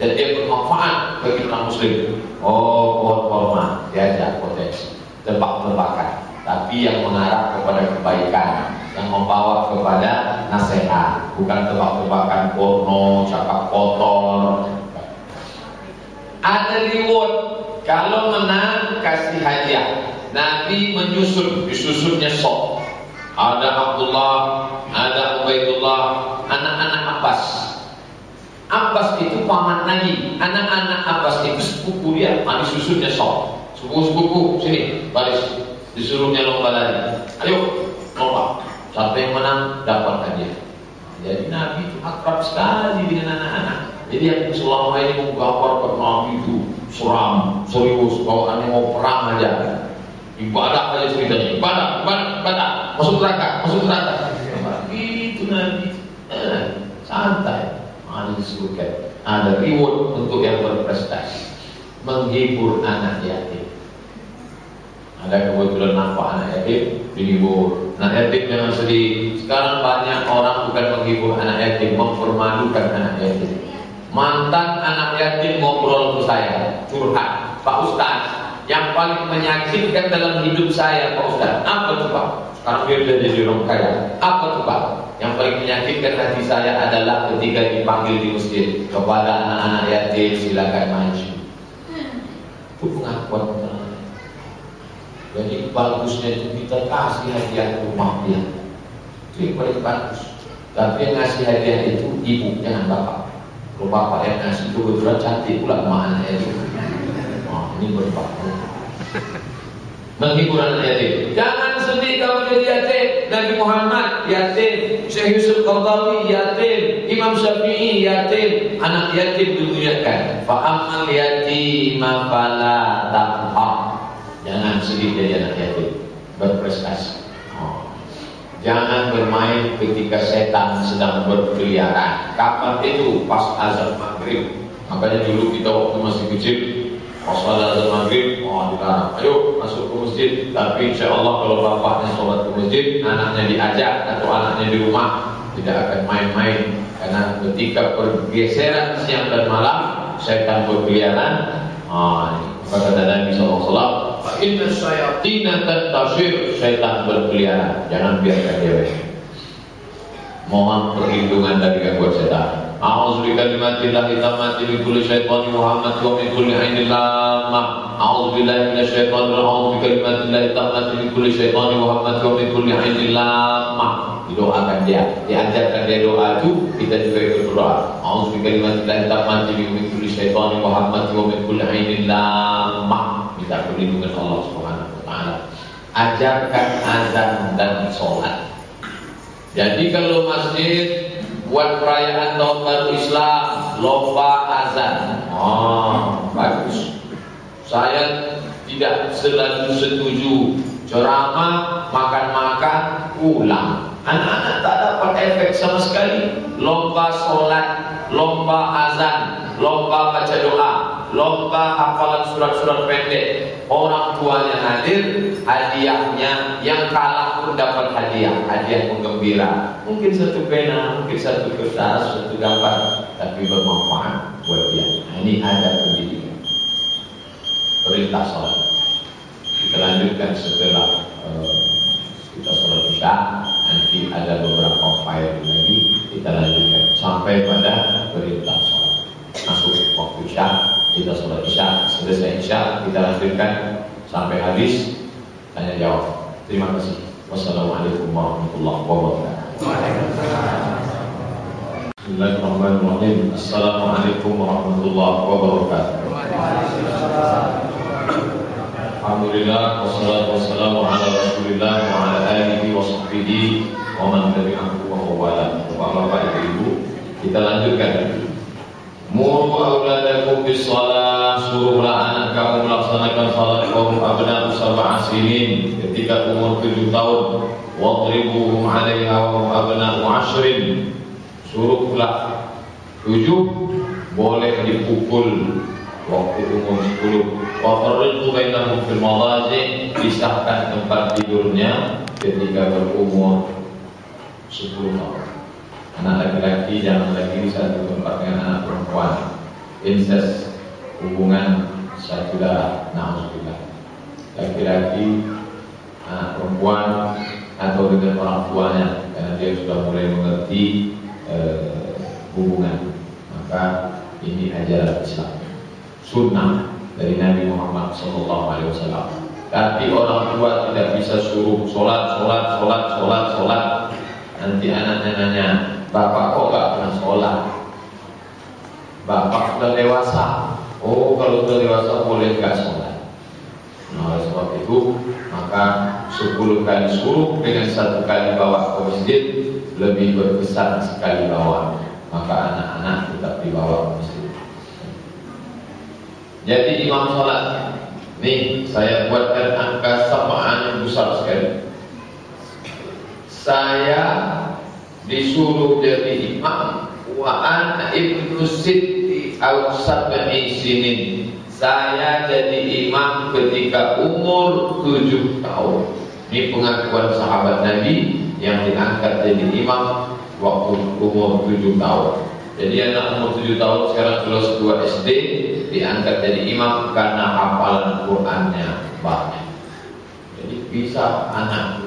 Speaker 1: Dan dia bermanfaat bagi orang muslim. Oh, pohon korma, diajak potensi, tebak-tebakan, tapi yang mengarah kepada kebaikan, yang membawa kepada nasihat, bukan tebak-tebakan porno, cakap kotor. Ada reward kalau menang, kasih hadiah. Nabi menyusun, disusunnya sok. Ada Abdullah, ada Ubaidullah, anak-anak Abbas. Abbas itu paman Nabi. Anak-anak Abbas itu sepupu dia. Disusunnya sok. Sepupu sini baris. Disuruhnya lomba lari. Ayo lomba. Siapa yang menang dapat hadiah. Jadi Nabi itu akrab sekali dengan anak-anak. Jadi yang selama ini menggambarkan Nabi itu seram, serius, bawaannya mau perang aja. Ibadah aja ceritanya, ibadah, masuk neraka. Itu Nabi, santai. Disebutkan ada reward untuk yang berprestasi, menghibur anak yatim. Ada kebetulan nampak anak yatim, dihibur. Anak yatim jangan sedih. Sekarang banyak orang bukan menghibur anak yatim, mempermalukan anak yatim. Mantan anak yatim ngobrol ke saya, curhat, Pak Ustaz, yang paling menyakitkan dalam hidup saya, Pak Ustaz, apa tuh Pak? Sekarang dia sudah jadi orang kaya. Apa tuh Pak? Yang paling menyakitkan hati saya adalah ketika dipanggil di masjid, kepada anak-anak yatim silakan maju. Itu pengakuan. Jadi bagusnya itu kita kasih hadiah rumah dia. Itu yang paling bagus. Tapi yang ngasih hadiah itu ibu, jangan bapak. Kalau bapak yang ngasih itu kebetulan cantik pula sama anaknya itu. Ini berbakat. Menghibur anak yatim. Jangan sedih kalau jadi yatim. Nabi Muhammad yatim, Syekh Yusuf Qaradawi yatim, Imam Syafi'i yatim. Anak yatim dimuliakan. Fa'amal yatima fala taqhar. Jangan sedih jadi anak yatim, berprestasi. Jangan bermain ketika setan sedang berkeliaran. Kapan itu? Pas azan maghrib. Makanya dulu kita waktu masih kecil, pas azan maghrib, dilarang. Ayo masuk ke masjid. Tapi insya Allah kalau bapaknya sholat ke masjid, anaknya diajak atau anaknya di rumah, tidak akan main-main. Karena ketika pergeseran siang dan malam, setan berkeliaran. Kata Nabi SAW, inna syayatina tantashir, syaitan berkeliaran. Jangan biarkan dia. mohon perlindungan dari gangguan setan. A'udzu bikalimatillahi tammati min kulli syaithanin wa hammatin wa min kulli ainin lamah. A'udzu billahi minasyaitonir rajim. A'udzu bikalimatillahi tammati min kulli syaithanin wa hammatin wa min kulli ainin lamah. Didoakan dia, diajarkan dia doa itu, kita juga ikut berdoa. A'udzu bikalimatillahi tammati min kulli syaithanin wa hammatin wa min kulli ainin lamah. Minta perlindungan Allah Subhanahu wa taala. Ajarkan azan dan sholat. Jadi kalau masjid buat perayaan tahun baru Islam, lomba azan, bagus. Saya tidak selalu setuju ceramah, makan-makan, pulang. Anak-anak tak dapat efek sama sekali. Lomba sholat, lomba azan, lomba baca doa, lomba hafalan surat-surat pendek. Orang tuanya hadir, hadiahnya yang kalah pun dapat hadiah menggembira. Mungkin satu pena, mungkin satu kertas, satu gambar, tapi bermanfaat buat dia. Ini ada pendidikan. Perintah sholat. Kita lanjutkan setelah kita sholat isya. Nanti ada beberapa file lagi, kita lanjutkan sampai pada perintah sholat. Masuk waktu isya, kita sholat isya, selesai isya kita lanjutkan sampai habis tanya jawab. Terima kasih. Wassalamualaikum warahmatullahi wabarakatuh. Bismillahirrahmanirrahim. Assalamualaikum warahmatullahi wabarakatuh. Alhamdulillah, wassalatu wassalamu ala Rasulillah wa ala alihi wa sahbihi wa man tabi'ahu wa wala. Bapak-bapak, ibu-ibu, kita lanjutkan. Muru auladakum bis shalah, suruhlah anak kamu melaksanakan salat wahum abna'u sab'a sinin, ketika umur 7 tahun. Wadribuhum 'alaiha wahum abna'u 'ashrin, suruhlah 7 boleh dipukul waktu umur 10. Wa farriqu bainahum fil madaji, pisahkan tempat tidurnya ketika berumur 10 tahun. Anak laki-laki jangan lagi di satu tempat dengan anak perempuan. Incest, hubungan satu darah, na'udzubillah. Laki-laki, anak perempuan, atau dengan orang tuanya, karena dia sudah mulai mengerti hubungan. Maka ini ajaran Islam, sunnah dari Nabi Muhammad SAW. Tapi orang tua tidak bisa suruh sholat. Nanti anaknya nanya, bapak kok gak pernah sholat? Bapak sudah dewasa. Oh, kalau sudah dewasa boleh gak sholat? Nah, oleh sebab itu maka 10 kali suruh dengan 1 kali bawa ke masjid lebih berkesan sekali bawa. Maka anak-anak tetap dibawa ke masjid. Jadi imam sholat, nih saya buatkan angka samaan yang besar sekali. Saya disuruh jadi imam wa ana ibnu sitti aw sab'i sinin. Saya jadi imam ketika umur 7 tahun. Ini pengakuan sahabat Nabi yang diangkat jadi imam waktu umur 7 tahun. Jadi anak umur 7 tahun sekarang kelas 2 SD diangkat jadi imam karena hafalan Qur'annya banyak. Jadi bisa anak,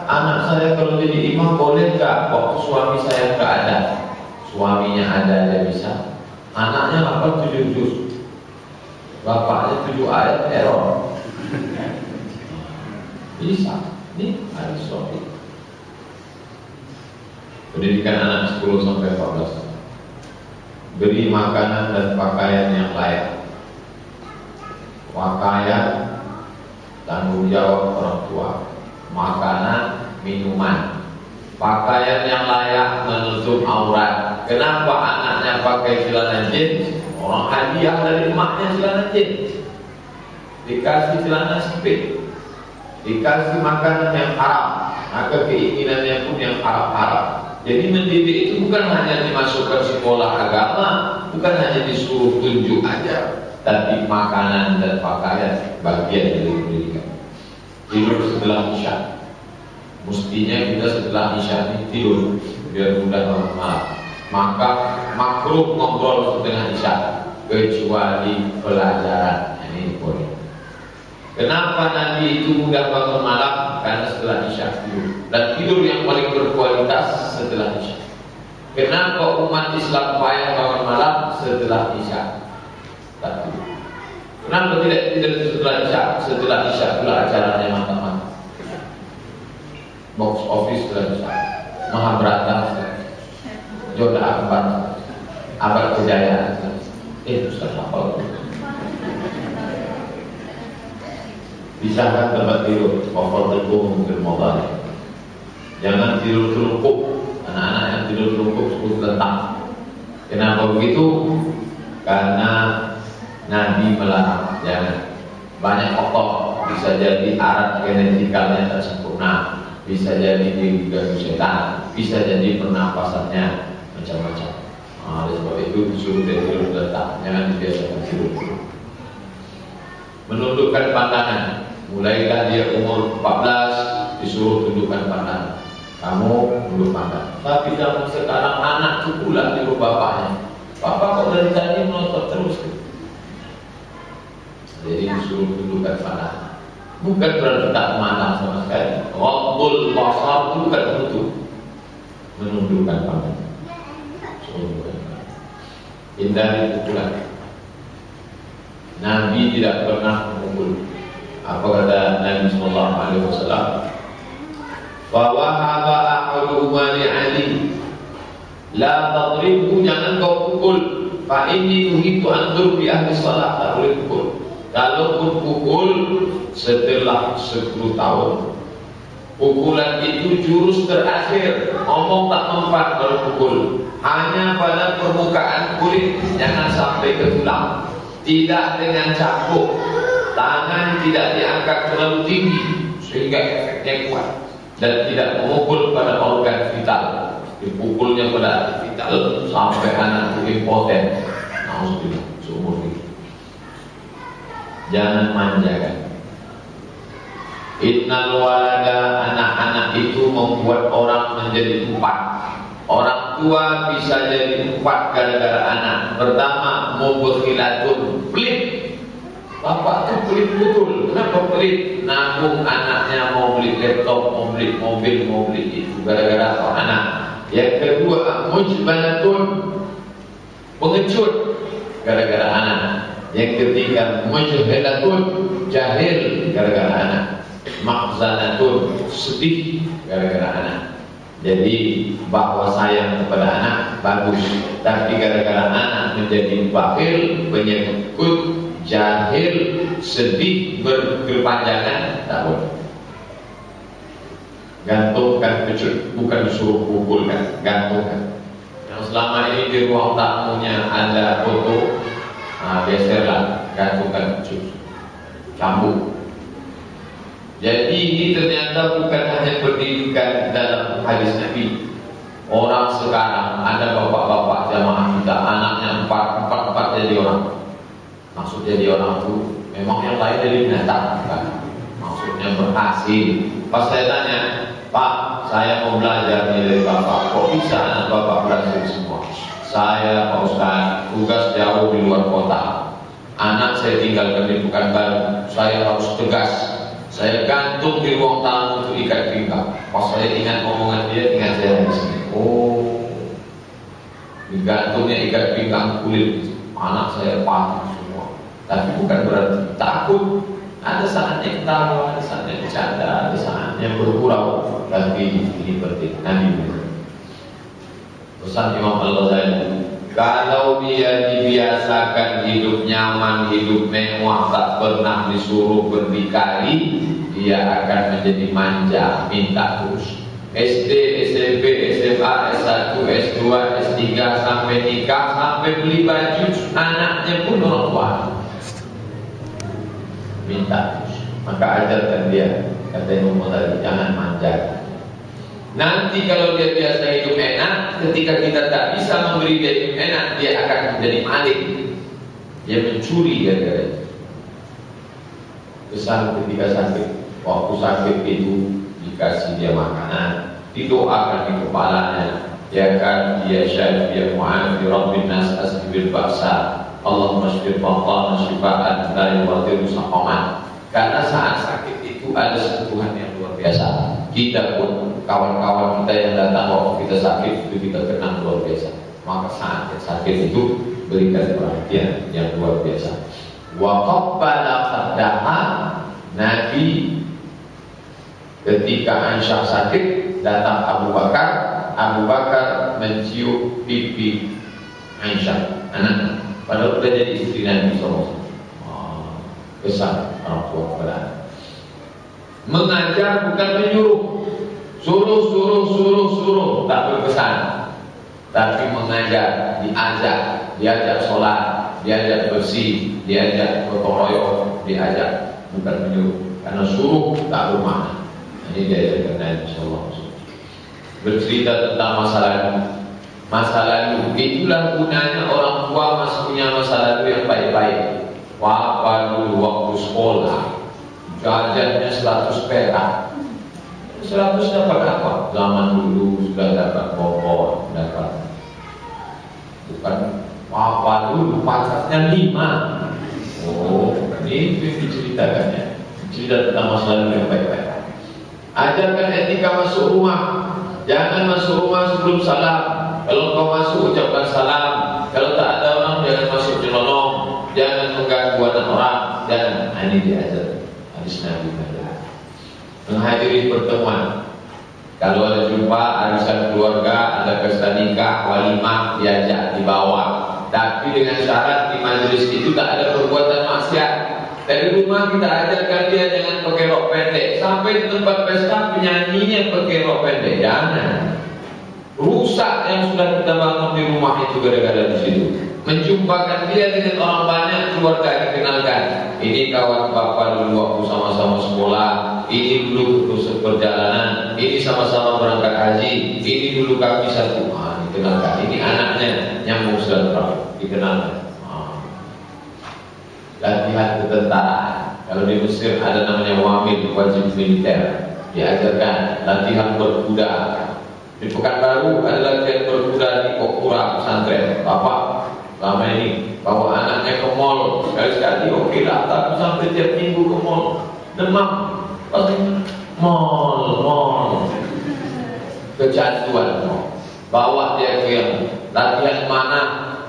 Speaker 1: anak saya kalau jadi imam boleh nggak? Waktu suami saya nggak ada, suaminya ada dia bisa. Anaknya hafal 7 juz, bapaknya 7 ayat, error. Bisa. Ini ada suami. Pendidikan anak 10 sampai 14 tahun. Beri makanan dan pakaian yang layak. Pakaian tanggung jawab orang tua. Makanan, minuman. Pakaian yang layak menutup aurat. Kenapa anaknya pakai celana jeans? Orang hadiah dari emaknya celana jeans. Dikasih celana sempit, dikasih makanan yang haram, maka keinginannya pun yang haram-haram. Jadi mendidik itu bukan hanya dimasukkan sekolah agama, bukan hanya disuruh tunjuk aja, tapi makanan dan pakaian bagian dari pendidikan. Tidur setelah isya, mestinya kita setelah isya ini tidur biar mudah malam. Maka makruh ngobrol setengah isya kecuali pelajaran. Ini boleh. Kenapa Nabi itu mudah bangun malam? karena setelah isya tidur. Dan tidur yang paling berkualitas setelah isya. Kenapa umat Islam payah bangun malam setelah isya? Tak tidur. Kenapa tidak tidur setelah isya? Setelah isya pula acaranya mantap-mantap. Box office setelah isya, Mahabharata setelah isya, Joda Akbar, Abad Kejayaan. Ustaz apa? Bisa kan tempat tidur? Wafadilkum fil madajid. Jangan tidur terlungkup. Anak-anak yang tidur terlungkup sebut lentang. Kenapa begitu? Karena Nabi melarang. Jangan. Banyak faktor. Bisa jadi arat genetikalnya tak sempurna, bisa jadi diganggu setan, bisa jadi pernapasannya macam-macam. Oleh sebab itu disuruh dia tidur lentang. Jangan dibiasakan tidur. Menundukkan pandangan. Mulailah dia umur 14 disuruh tundukkan pandangan. Kamu tunduk pandang. Tapi zaman sekarang anak itu pula nyuruh bapaknya. Bapak kok dari tadi melotot terus? Jadi disuruh tundukkan pandangan. Bukan berarti tak memandang sama sekali. Rabbul basar itu bukan menutup, menundukkan pandangan. Hindari pukulan. Nabi tidak pernah memukul. Apa kata Nabi sallallahu alaihi wasallam? Fa wahaba ahaduhuma li Ali. La tadribhu, jangan kau pukul. Fa inni nuhitu an durbi ahli salat, tak boleh pukul. Kalau pukul setelah 10 tahun, pukulan itu jurus terakhir. Ngomong tak mempan kalau pukul. Hanya pada permukaan kulit, jangan sampai ke tulang. Tidak dengan cambuk. Tangan tidak diangkat terlalu tinggi sehingga efeknya kuat. Dan tidak memukul pada organ vital. Dipukulnya pada vital sampai anak itu impoten. Alhamdulillah, seumur hidup. Jangan manjakan. Innal walada, anak-anak itu membuat orang menjadi 4. Orang tua bisa jadi 4 gara-gara anak. Pertama, mubkhilatun, pelit. Bapak itu pelit betul. Kenapa pelit? Nabung anaknya mau beli laptop, mau beli mobil, mau beli itu gara-gara anak. Yang kedua, mujbanatun, pengecut gara-gara anak. Yang ketiga, mujhilatun, jahil gara-gara anak. Mahzanatun, sedih gara-gara anak. Jadi bahwa sayang kepada anak bagus, tapi gara-gara anak menjadi bakhil, penyekut, jahil, sedih, berkepanjangan, tak boleh. Gantungkan pecut, bukan suruh pukulkan, gantungkan. Yang selama ini di ruang tamunya ada foto, geserlah, gantungkan pecut, cambuk. Jadi ini ternyata bukan hanya pendidikan dalam hadis Nabi. Orang sekarang ada bapak-bapak jamaah kita, anaknya 4 jadi orang. Maksud jadi orang itu memang yang lain dari binatang, kan? Maksudnya berhasil. Pas saya tanya, Pak, saya mau belajar dari bapak, kok bisa anak bapak berhasil semua? Saya, Pak Ustaz, tugas jauh di luar kota. Anak saya tinggalkan di Pekanbaru. Saya harus tegas. Saya gantung di ruang tamu untuk ikat pinggang. Pas saya ingat omongan dia, ingat saya di sini. Oh, digantungnya ikat pinggang kulit. Anak saya patah semua. Tapi bukan berarti takut. Ada saatnya ketawa, ada saatnya bercanda, ada saatnya bergurau. Tapi ini penting. Nabi pesan Imam Al-Ghazali, kalau dia dibiasakan hidup nyaman, hidup mewah, tak pernah disuruh berdikari, dia akan menjadi manja, minta terus. SD, SMP, SMA, S1, S2, S3, sampai nikah, sampai beli baju anaknya pun orang tua. Minta terus. Maka ajarkan dia, kata Imam tadi, jangan manja. Nanti kalau dia biasa hidup enak, ketika kita tak bisa memberi dia hidup enak, dia akan menjadi maling. Dia mencuri gara-gara itu. Kesan ketika sakit, waktu sakit itu dikasih dia makanan, didoakan di kepalanya, ya kan, ya Syekh, ya Mu'afi Rabbin Nas Asbibil Baksa, Allahumma syfir Fatana syifa'an la yughadiru saqaman. Karena saat sakit itu ada sentuhan yang luar biasa. biasa. Kita pun, kawan-kawan kita yang datang waktu kita sakit itu kita kenang luar biasa. Maka sakit itu berikan perhatian yang luar biasa. Wa qabbala khaddaha, Nabi ketika Aisyah sakit datang Abu Bakar mencium pipi Aisyah, anak, padahal sudah jadi istri Nabi SAW. Besar orang tua kepada anak. Mengajar bukan menyuruh, suruh tak berpesan, tapi mengajar, diajak sholat, diajak bersih, diajak gotong royong, diajak, bukan menyuruh. Karena suruh tak bermakna. Ini diajarkan Nabi SAW. Bercerita tentang masa lalu. Itulah gunanya orang tua masih punya masa lalu yang baik-baik. Papa dulu waktu sekolah jajannya 100 perak. 100 dapat apa? Zaman dulu sudah dapat popor, dapat. Bukan papa dulu pacarnya 5. Oh, ini diceritakan ya. Cerita tentang masa lalu yang baik-baik. Ajarkan etika masuk rumah. Jangan masuk rumah sebelum salam. Kalau kau masuk ucapkan salam. Kalau tak ada orang jangan masuk nyelonong. Jangan mengganggu anak orang. Dan ini diajar hadis Nabi. Menghadiri pertemuan. Kalau ada jumpa arisan keluarga, ada pesta nikah, walimah, diajak dibawa. Tapi dengan syarat di majelis itu tak ada perbuatan maksiat. Dari rumah kita ajarkan dia jangan pakai rok pendek. Sampai di tempat pesta penyanyinya pakai rok pendek. Jangan. Rusak yang sudah kita bangun di rumah itu gara-gara di situ. Menjumpakan dia dengan orang banyak, keluarga dikenalkan. Ini kawan bapak dulu waktu sama-sama sekolah. Ini dulu terus perjalanan. Ini sama-sama berangkat haji. Ini dulu kami satu. Dikenalkan. Ini anaknya nyambung silaturahmi. Dikenalkan. Latihan ketentaraan. Kalau di Mesir ada namanya wamil, wajib militer. Diajarkan latihan berkuda. Di Pekanbaru ada latihan berkuda di Kokura pesantren. Bapak lama ini bawa anaknya ke mall sekali-sekali oke lah, tapi sampai tiap minggu ke mall demam pasti mall kecanduan. Bawa dia ke latihan mana,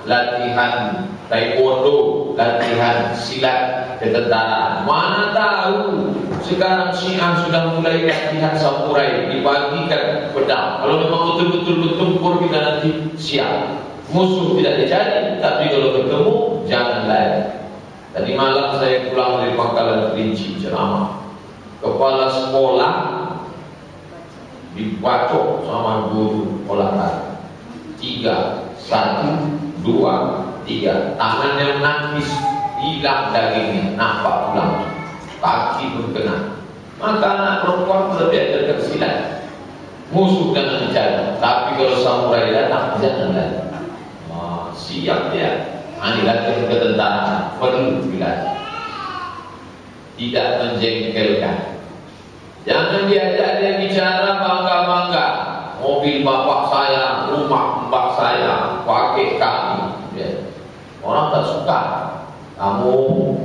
Speaker 1: latihan taekwondo, latihan silat ketentaraan. Mana tahu sekarang Syiah sudah mulai latihan samurai, dibagikan pedang. Kalau memang betul-betul bertempur kita nanti siap. Musuh tidak dicari, tapi kalau bertemu jangan lari. Tadi malam saya pulang dari Pangkalan Kerinci ceramah. Kepala sekolah dibacok sama guru olahraga. 3, 1, 2, 3. Tangannya menangis, hilang dagingnya, nampak tulang, kaki berkena. Maka anak perempuan sudah diajarkan silat. Musuh jangan dicari, tapi kalau samurai datang jangan lari. Siap dia. Ini latihan ketentaraan perlu dilatih. Tidak menjengkelkan. Jangan diajak dia bicara bangga-bangga. Mobil bapak saya, rumah mbak saya, pakai kami. Ya. Orang tak suka. Kamu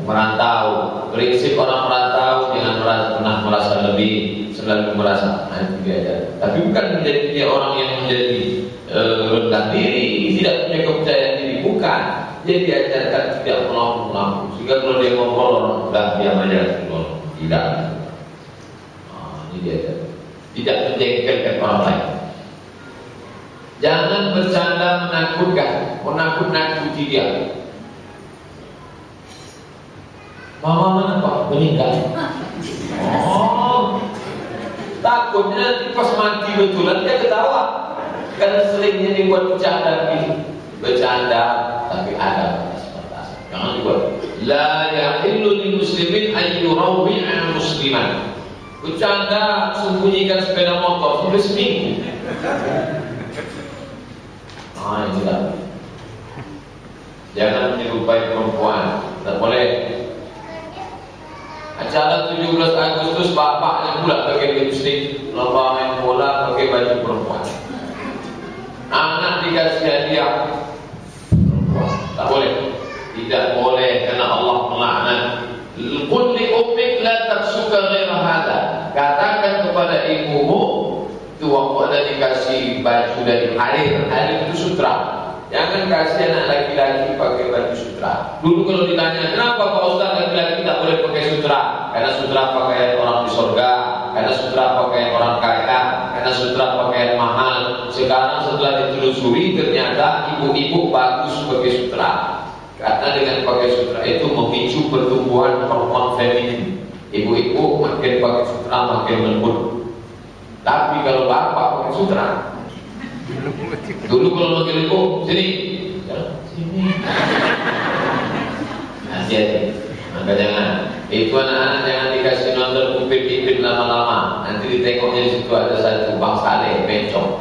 Speaker 1: merantau. Prinsip orang merantau jangan pernah merasa lebih, selalu merasa. Itu diajar. Tapi bukan menjadi dia orang yang menjadi rendah diri, tidak punya kepercayaan diri, bukan. Dia diajarkan tidak melambung-lambung. Sehingga kalau dia ngobrol orang sudah diam aja, tidak. Ini diajar. Tidak menjengkelkan orang lain. Jangan bercanda menakutkan, menakut-nakuti dia. Mama mana Pak? Meninggal. Oh, takutnya nanti pas mati betulan dia ketawa. Karena seringnya dibuat bercanda ini. Bercanda tapi ada batas-batas. Jangan dibuat. La yahillu lil muslimin an yurawwi'a musliman. Bercanda sembunyikan sepeda motor sampai seminggu. Ini tidak. Jangan menyerupai perempuan. Tak boleh. Acara 17 Agustus bapaknya pula pakai lipstik, lomba main bola pakai baju perempuan. Anak dikasih hadiah perempuan. Tak boleh. Tidak boleh karena Allah melaknat. Qul li ummik la taksuka ghaira hadha. Katakan kepada kepada ibumu itu waktu ada dikasih baju dari harir itu sutra. Jangan kasih anak laki-laki pakai baju sutra. Dulu kalau ditanya, kenapa Pak Ustaz laki-laki tak boleh pakai sutra? Karena sutra pakaian orang di surga, karena sutra pakaian orang kaya, karena sutra pakaian mahal. Sekarang setelah ditelusuri ternyata ibu-ibu bagus pakai sutra. Karena dengan pakai sutra itu memicu pertumbuhan hormon feminin. Ibu-ibu makin pakai sutra makin lembut. Tapi kalau bapak pakai sutra, dulu kalau manggil ibu, sini, hati-hati. Maka jangan, itu anak-anak jangan dikasih nonton Upin-Ipin lama-lama. Nanti ditengoknya di situ ada satu Bang Saleh, bencong.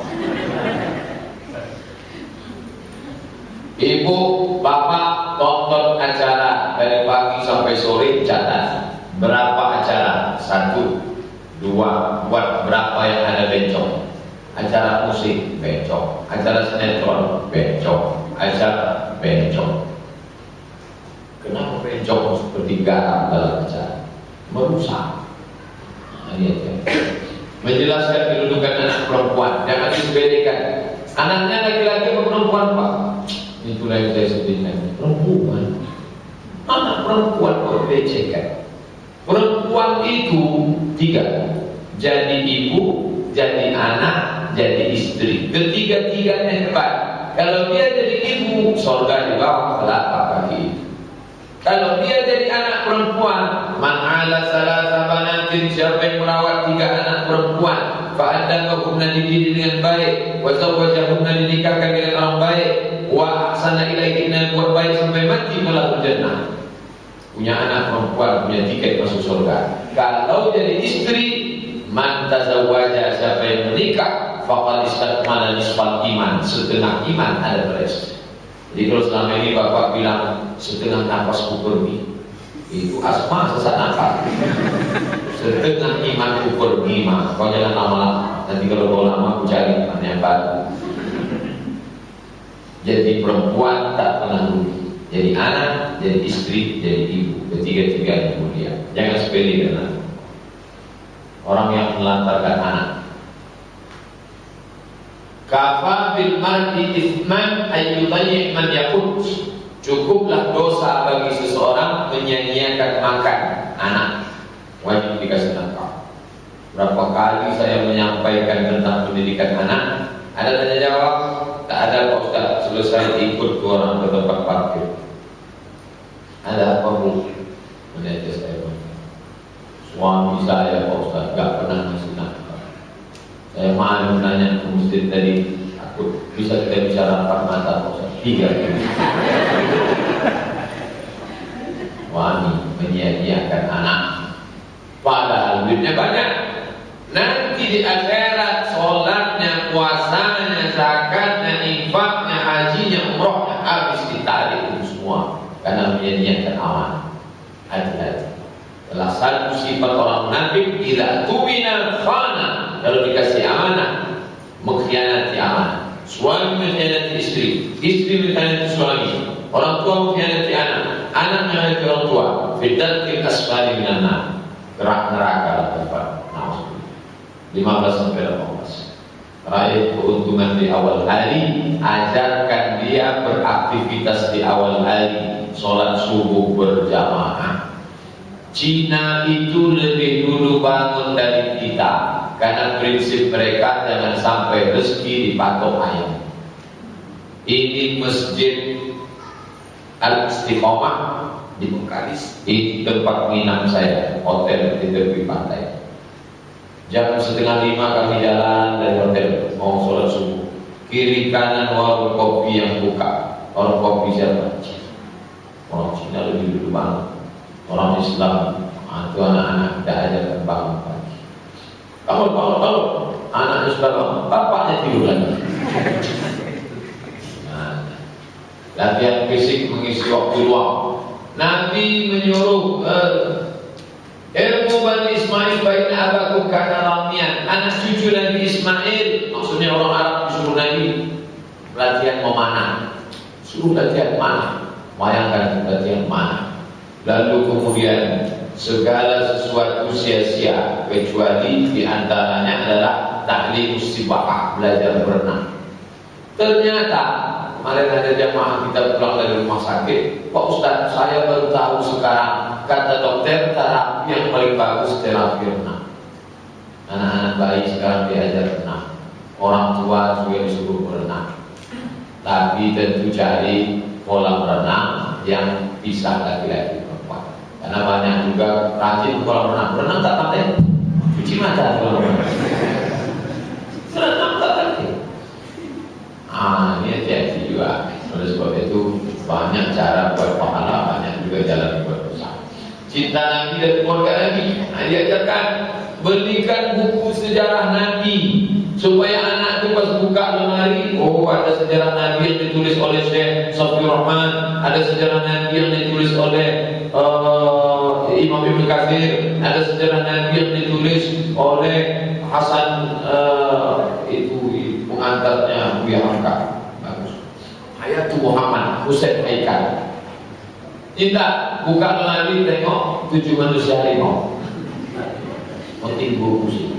Speaker 1: Ibu, bapak tonton acara dari pagi sampai sore, catat berapa acara, 1, 2, buat berapa yang ada bencong. Acara musik, bencong. Acara sinetron, bencong. Acara bencong. Kenapa bencong seperti garam dalam acara? Merusak. Menjelaskan kedudukan anak perempuan, jangan disepelekan. Anaknya laki-laki atau perempuan, Pak? Itulah yang saya sebutkan. Perempuan. Anak perempuan kok dilecehkan. Perempuan itu 3. Jadi ibu, jadi anak, jadi istri. Ketiga-tiganya hebat. Kalau dia jadi ibu, surga di bawah telapak kaki. Kalau dia jadi anak perempuan, man ala salasa banatin, siapa yang merawat 3 anak perempuan, fa addabahunna, dididik dengan baik, wa zawwajahunna, dinikahkan dengan orang baik, wa ahsana ilaihinna, buat baik sampai mati melahul jannah. Punya anak perempuan, punya tiket masuk surga. Kalau jadi istri, man tazawwaja, siapa yang menikah, faqad istakmala nisfal iman, setengah iman ada beres. Jadi kalau selama ini bapak bilang setengah nafas pergi, itu asma sesak nafas. Setengah iman pergi mah, kau jangan lama-lama. Nanti kalau mau lama aku cari iman yang baru. Jadi perempuan tak pernah rugi. Jadi anak, jadi istri, jadi ibu, ketiga-tiganya mulia. Jangan sepele dengan orang yang melantarkan anak. Kafa bil mar'i ithman ayyudayyi man yakut. Cukuplah dosa bagi seseorang menyia-nyiakan makan anak. Wajib dikasih nafkah. Berapa kali saya menyampaikan tentang pendidikan anak, ada tanya jawab? Tak ada Pak Ustaz. Selesai ikut 2 orang ke tempat parkir. Ada apa Bu? Menjadi saya. Suami saya Pak Ustaz gak pernah ngasih nafkah. Saya malu nanya ke masjid tadi, aku bisa kita bicara 4 mata Pak Ustaz? 3. Suami menyia-nyiakan anak, padahal duitnya banyak. Nanti di akhirat sholatnya, puasanya, zakatnya, infaknya, hajinya, umrohnya habis ditarik itu semua karena menyia-nyiakan amanah. Hati-hati. Salah satu sifat orang munafik, idza tumina khana, kalau dikasih amanah mengkhianati amanah. Suami mengkhianati istri, istri mengkhianati suami, orang tua mengkhianati anak, anak mengkhianati orang tua. Fidatil asfali minan nar, neraka tempat. 15-18. Raih keuntungan di awal hari, ajarkan dia beraktivitas di awal hari, sholat subuh berjamaah. Cina itu lebih dulu bangun dari kita, karena prinsip mereka jangan sampai rezeki dipatok ayam. Ini masjid Al-Istiqomah di Bengkalis, ini tempat minum saya, hotel di tepi pantai. Jam 4:30 kami jalan dari hotel mau sholat subuh. Kiri kanan warung kopi yang buka. Warung kopi siapa? Orang Cina lebih dulu bangun. Orang Islam itu anak-anak tidak ada bangun pagi. Bangun. Anak sudah bangun, bapaknya tidur lagi. Latihan fisik mengisi waktu luang. Nabi menyuruh Irmu Bani Ismail baina abakum kana ramian. Anak cucu Nabi Ismail, maksudnya orang Arab, disuruh Nabi latihan memanah. Suruh latihan manah. Bayangkan latihan manah. Lalu kemudian segala sesuatu sia-sia kecuali diantaranya adalah ta'lim sibahah, belajar berenang. Ternyata kemarin ada jamaah kita pulang dari rumah sakit, Pak Ustaz, saya baru tahu sekarang, kata dokter terapi yang paling bagus terapi renang. Anak-anak bayi sekarang diajar renang, orang tua juga disuruh berenang. Tapi tentu cari kolam renang yang bisa laki-laki perempuan. Karena banyak juga rajin kolam renang. Berenang tak pandai, cuci mata kolam renang. Berenang tak pandai. Ini hati-hati juga. Oleh sebab itu banyak cara buat pahala, banyak juga jalan buat dosa. Cinta Nabi dan keluarga Nabi. Diajarkan belikan buku sejarah Nabi supaya anak itu pas buka lemari, oh ada sejarah Nabi yang ditulis oleh Syekh Safiur Rahman, ada sejarah Nabi yang ditulis oleh Imam Ibn Katsir, ada sejarah Nabi yang ditulis oleh Hasan itu pengantarnya Buya Hamka. Bagus. Hayatul Muhammad Husain Haikal. Cinta buka lemari tengok 7 manusia harimau. Motibu musik.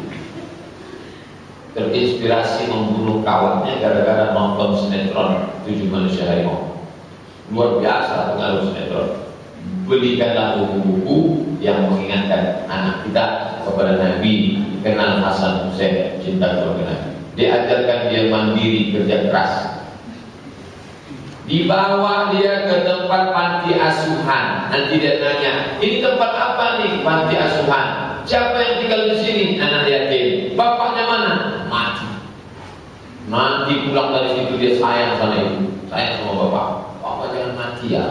Speaker 1: Terinspirasi membunuh kawannya gara-gara nonton sinetron 7 manusia harimau. Luar biasa pengaruh sinetron. Belikanlah buku-buku yang mengingatkan anak kita kepada Nabi, kenal Hasan Hussein, cinta keluarga Nabi. Diajarkan dia mandiri, kerja keras. Dibawa dia ke tempat panti asuhan. Nanti dia nanya, ini tempat apa nih? Panti asuhan. Siapa yang tinggal di sini? Anak yatim. Bapaknya mana? Mati. Nanti pulang dari situ dia sayang sama ibu, sayang sama bapak. Bapak jangan mati ya.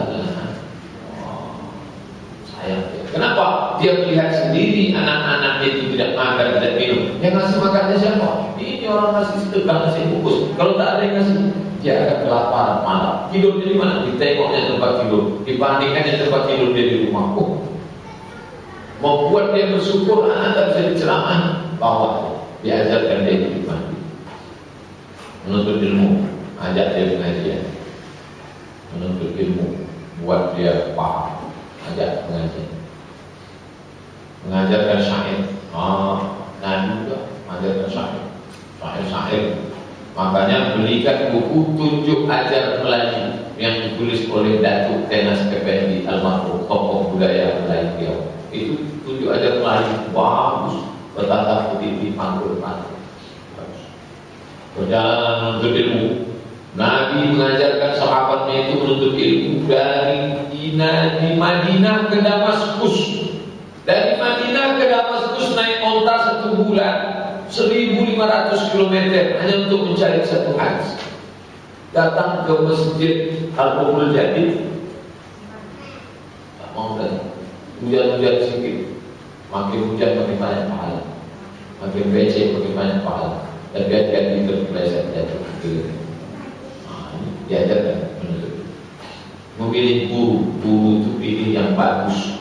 Speaker 1: Sayang dia. Kenapa? Dia melihat sendiri anak-anak itu tidak makan, tidak minum. Yang ngasih makannya siapa? Ini orang ngasih sedekah, ngasih bungkus. Kalau tak ada yang ngasih, dia akan kelaparan malam. Tidur di mana? Ditengoknya tempat tidur, dibandingkannya tempat tidur dia di rumah. Membuat dia bersyukur, anak tak bisa diceramah bahwa diajarkan dia hidup mandi, menuntut ilmu, ajak dia pengajian, menuntut ilmu, buat dia paham, ajak pengajian, mengajarkan syair. Nah juga mengajarkan syair, syair. Makanya belikan buku Tunjuk Ajar Melayu yang ditulis oleh Datuk Tenas Effendi almarhum, tokoh budaya Melayu Riau. Itu Tunjuk Ajar Melayu, bagus, bertata putih di panggul-panggul. Perjalanan menuntut ilmu. Nabi mengajarkan sahabatnya itu menuntut ilmu dari Madinah ke Damaskus. Dari Madinah ke Damaskus naik onta 1 bulan, 1.500 km hanya untuk mencari satu hadis. Datang ke masjid Al-Qur'ul Jadid, tak mau datang. Hujan-hujan sedikit, makin hujan makin banyak pahala, makin becek makin banyak pahala. Dan hati-hati terpeleset jatuh. Diajarkan memilih guru itu pilih yang bagus.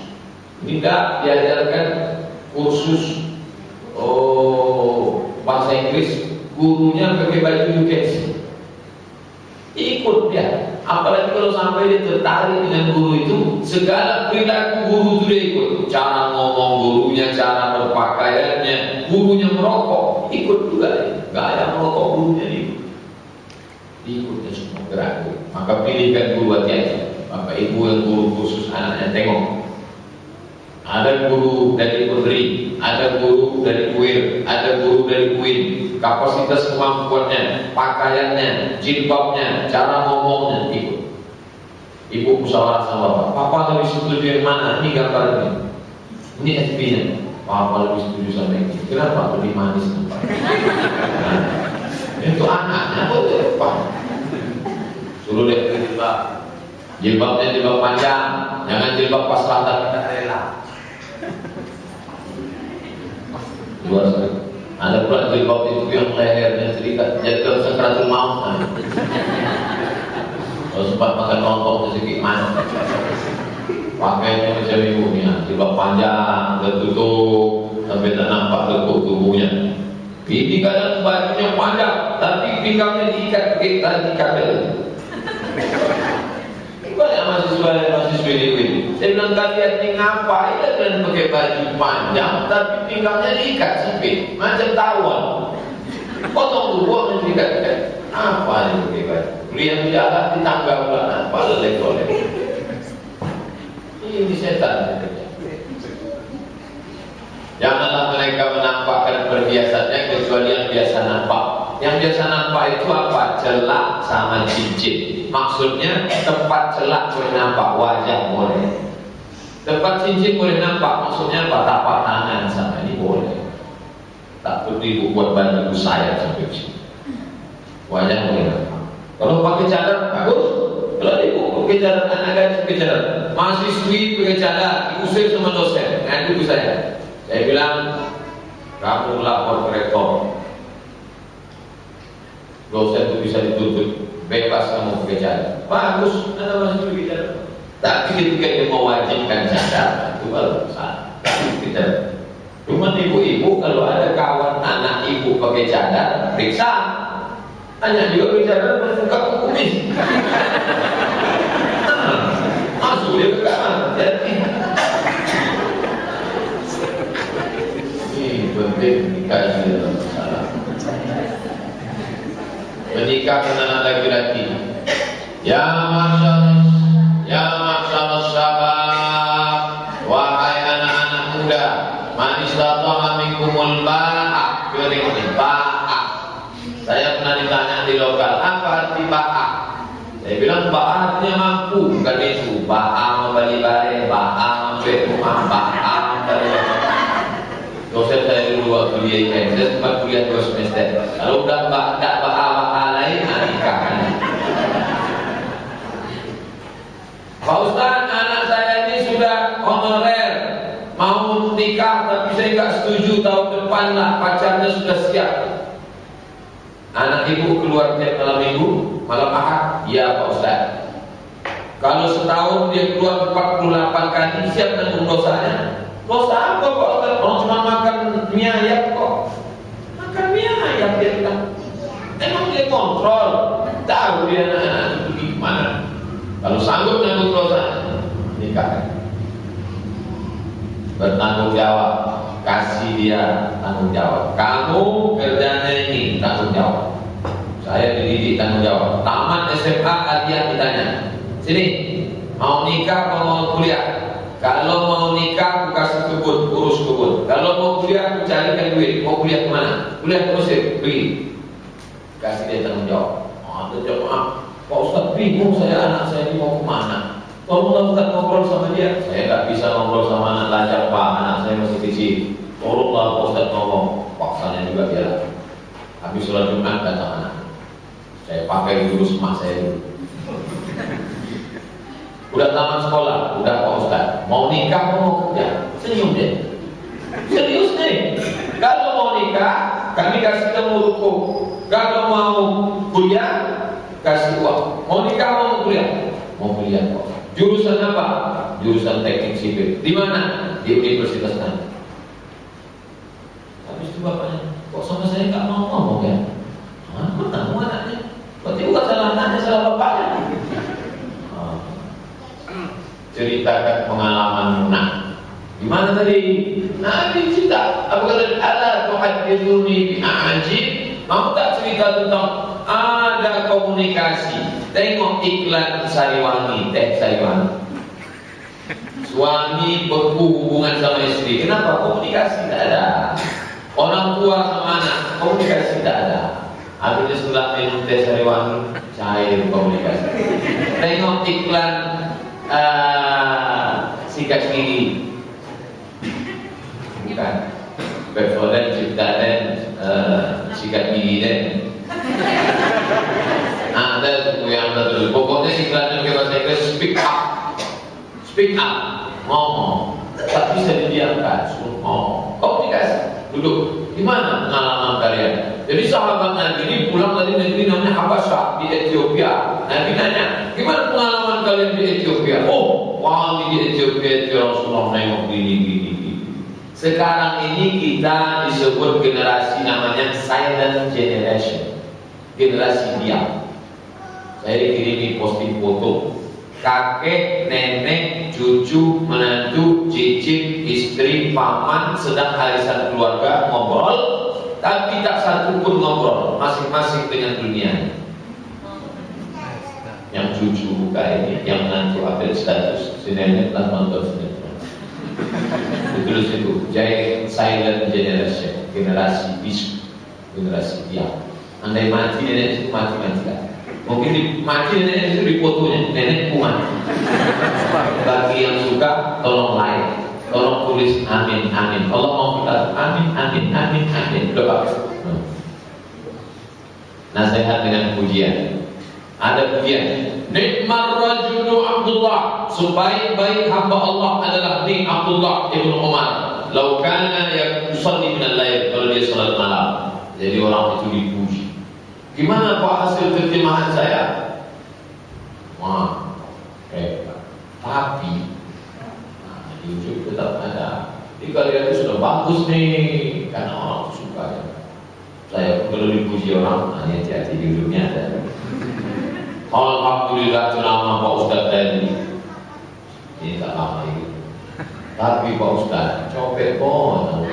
Speaker 1: Tidak diajarkan kursus bahasa Inggris, gurunya pakai baju UKS, ikut dia. Apalagi kalau sampai dia tertarik dengan guru itu, segala perilaku guru itu dia ikut. Cara ngomong gurunya, cara berpakaiannya, gurunya merokok, ikut juga. Gaya merokok gurunya ikutnya semua gerak. Maka pilihkan guru hati-hati. Bapak ibu yang guru khusus anaknya tengok. Ada guru dari Unri, ada guru dari UIR, ada guru dari UIN. Kapasitas kemampuannya, pakaiannya, jilbabnya, cara ngomongnya, ikut. Ibu musyawarah sama bapak. Papa lebih setuju yang mana? Ini gambarnya. Ini FB-nya. Papa lebih setuju sama ini. Kenapa? Lebih manis nampak. Itu anaknya apa? Suruh dia jilbab. Jilbabnya jilbab panjang, jangan jilbab pas lantar kita rela. Luar sekali. Ada pula jilbab itu yang lehernya terikat, jadi kalau sakratul maut. Kalau sempat makan lontong sedikit mana? Pakainya macam ibunya, jilbab panjang, tertutup sampai tak nampak lekuk tubuhnya. Ini kadang bajunya panjang, tapi pinggangnya diikat pakai tali kabel. Banyak mahasiswa ini. Saya bilang kalian ini ngapain kalian pakai baju panjang tapi pinggangnya diikat sempit macam tawon. Potong dulu diikat. Apa ini pakai baju? Lihat jalan di tangga pula apa lelek-lelek. Ini setan. Janganlah mereka menampakkan perhiasannya kecuali yang biasa nampak. Yang biasa nampak itu apa? Celak sama cincin. Maksudnya tempat celak boleh nampak, wajah boleh. Tempat cincin boleh nampak, maksudnya apa? Tapak tangan sama ini boleh. Tak perlu ibu buat baju saya sampai sini. Wajah boleh nampak. Kalau pakai cadar bagus. Kalau ibu pakai cadar, anak gadis pakai cadar, mahasiswi pakai cadar, diusir sama dosen. Nah itu saya. Saya bilang, kamu lapor ke rektor. Dosen itu bisa dituntut, bebas kamu pakai cadar. Bagus, ada masih pakai cadar. Tapi ketika dia mewajibkan cadar, itu baru salah. Kita, cuma ibu-ibu kalau ada kawan anak ibu pakai cadar, periksa. Hanya juga pakai cadar, buka kumis. Masuk dia ke kamar, jadi. Penting nikah ini dalam masalah. Menikah dengan laki-laki. Ya masyaallah syabab, wahai anak-anak muda, man istata'a minkumul ba'a, kering ini ba'a. Saya pernah ditanya di lokal, apa arti ba'a? Saya bilang ba'a artinya mampu, bukan itu. Ba'a membeli barang, ba'a membeli rumah, ba'a membeli. Dosen saya dulu waktu dia IPM, saya sempat kuliah 2 semester. Kalau udah tak ba'a lain, nikahkan. Pak Ustaz, anak saya ini sudah honorer, mau nikah tapi saya nggak setuju, tahun depan lah pacarnya sudah siap. Anak ibu keluar tiap malam minggu, malam ahad, iya Pak Ustaz. Kalau setahun dia keluar 48 kali, siap tanggung dosanya. Dosa apa Pak Ustaz? Orang cuma makan mie ayam kok. Makan mie ayam dia bilang. Emang dia kontrol, tahu dia anak itu gimana. Kalau sanggup tanggung dosa, nikah. Bertanggung jawab, kasih dia tanggung jawab. Kamu kerjanya ini tanggung jawab. Saya dididik tanggung jawab. Tamat SMA kalian ditanya, sini mau nikah atau mau kuliah? Kalau mau nikah, aku kasih kebun, urus kebun. Kalau mau kuliah, aku carikan duit. Mau kuliah kemana? Kuliah ke Mesir, pergi. Kasih dia tanggung jawab. Ada jawab, Pak Ustaz bingung saya, anak saya ini mau kemana? Tolonglah Ustaz ngobrol sama dia. Saya nggak bisa ngobrol sama anak lajar Pak, anak saya masih kecil. Tolonglah Pak Ustaz ngomong. Paksanya juga dia. Habis sholat Jumat datang anak. Saya pakai dulu semak saya dulu. Udah tamat sekolah, udah Pak Ustaz. Mau nikah, mau kerja? Senyum deh. Serius nih. Kalau mau nikah, kami kasih kamu ruko. Kalau mau kuliah, kasih uang. Mau nikah, mau kuliah? Mau kuliah Pak. Jurusan apa? Jurusan teknik sipil. Di mana? Di Universitas mana? Habis itu bapaknya, kok sama saya nggak mau ngomong ya? Hah? Mana mau anaknya? Berarti bukan salah anaknya, salah bapaknya. Ceritakan pengalaman Munah. Gimana tadi? Nabi cerita. Apa kata Allah tuhadithuni bi'ajib? Mau tak cerita tentang ada komunikasi? Tengok iklan Sariwangi, teh Sariwangi. Suami berhubungan sama istri. Kenapa? Komunikasi tidak ada. Orang tua sama anak, komunikasi tidak ada. Akhirnya setelah minum teh Sariwangi, cair komunikasi. Tengok iklan sikat gigi, bukan Pepsodent ciptaan sikat gigi deh. Ada itu yang tertulis. Pokoknya iklannya pakai bahasa Inggris, speak up, ngomong, tak bisa didiamkan, ngomong. Komunikasi, duduk. Gimana pengalaman kalian? Jadi sahabat Nabi ini pulang dari negeri namanya Habasyah di Ethiopia. Nabi nanya, gimana pengalaman kalian di Ethiopia? Oh, wah di Ethiopia itu Rasulullah nengok gini. Sekarang ini kita disebut generasi namanya silent generation, generasi diam. Saya dikirimi posting foto kakek, nenek, cucu, menantu, cicit, istri, paman, sedang arisan keluarga ngobrol, tapi tak satu pun ngobrol, masing-masing dengan dunianya. Yang cucu buka ini, yang menantu update status, sinetron telah nonton sinetron. Terus itu, jadi silent generation, generasi bisu, generasi diam. Andai mati nenek itu mati kan. Mungkin mati nenek itu di fotonya, nenekku mati. Bagi yang suka, tolong like, tolong tulis amin, amin. Allah mau kita amin, amin, amin, amin. Doa. Nasihat dengan pujian. Ada pujian. Nikmar rajulu Abdullah, sebaik-baik hamba Allah adalah ni Abdullah ibn Umar. Lau kana yusalli min al-lail, kalau dia salat malam. Jadi orang itu dipuji. Gimana Pak hasil terjemahan saya? Wah, tapi di YouTube tetap ada. Jadi kalian itu sudah bagus nih, karena orang suka ya. Saya kalau dipuji orang, hati-hati di hidupnya ada. Alhamdulillah ceramah Pak Ustaz tadi. Ini tak lama itu. Tapi Pak Ustaz, copet pun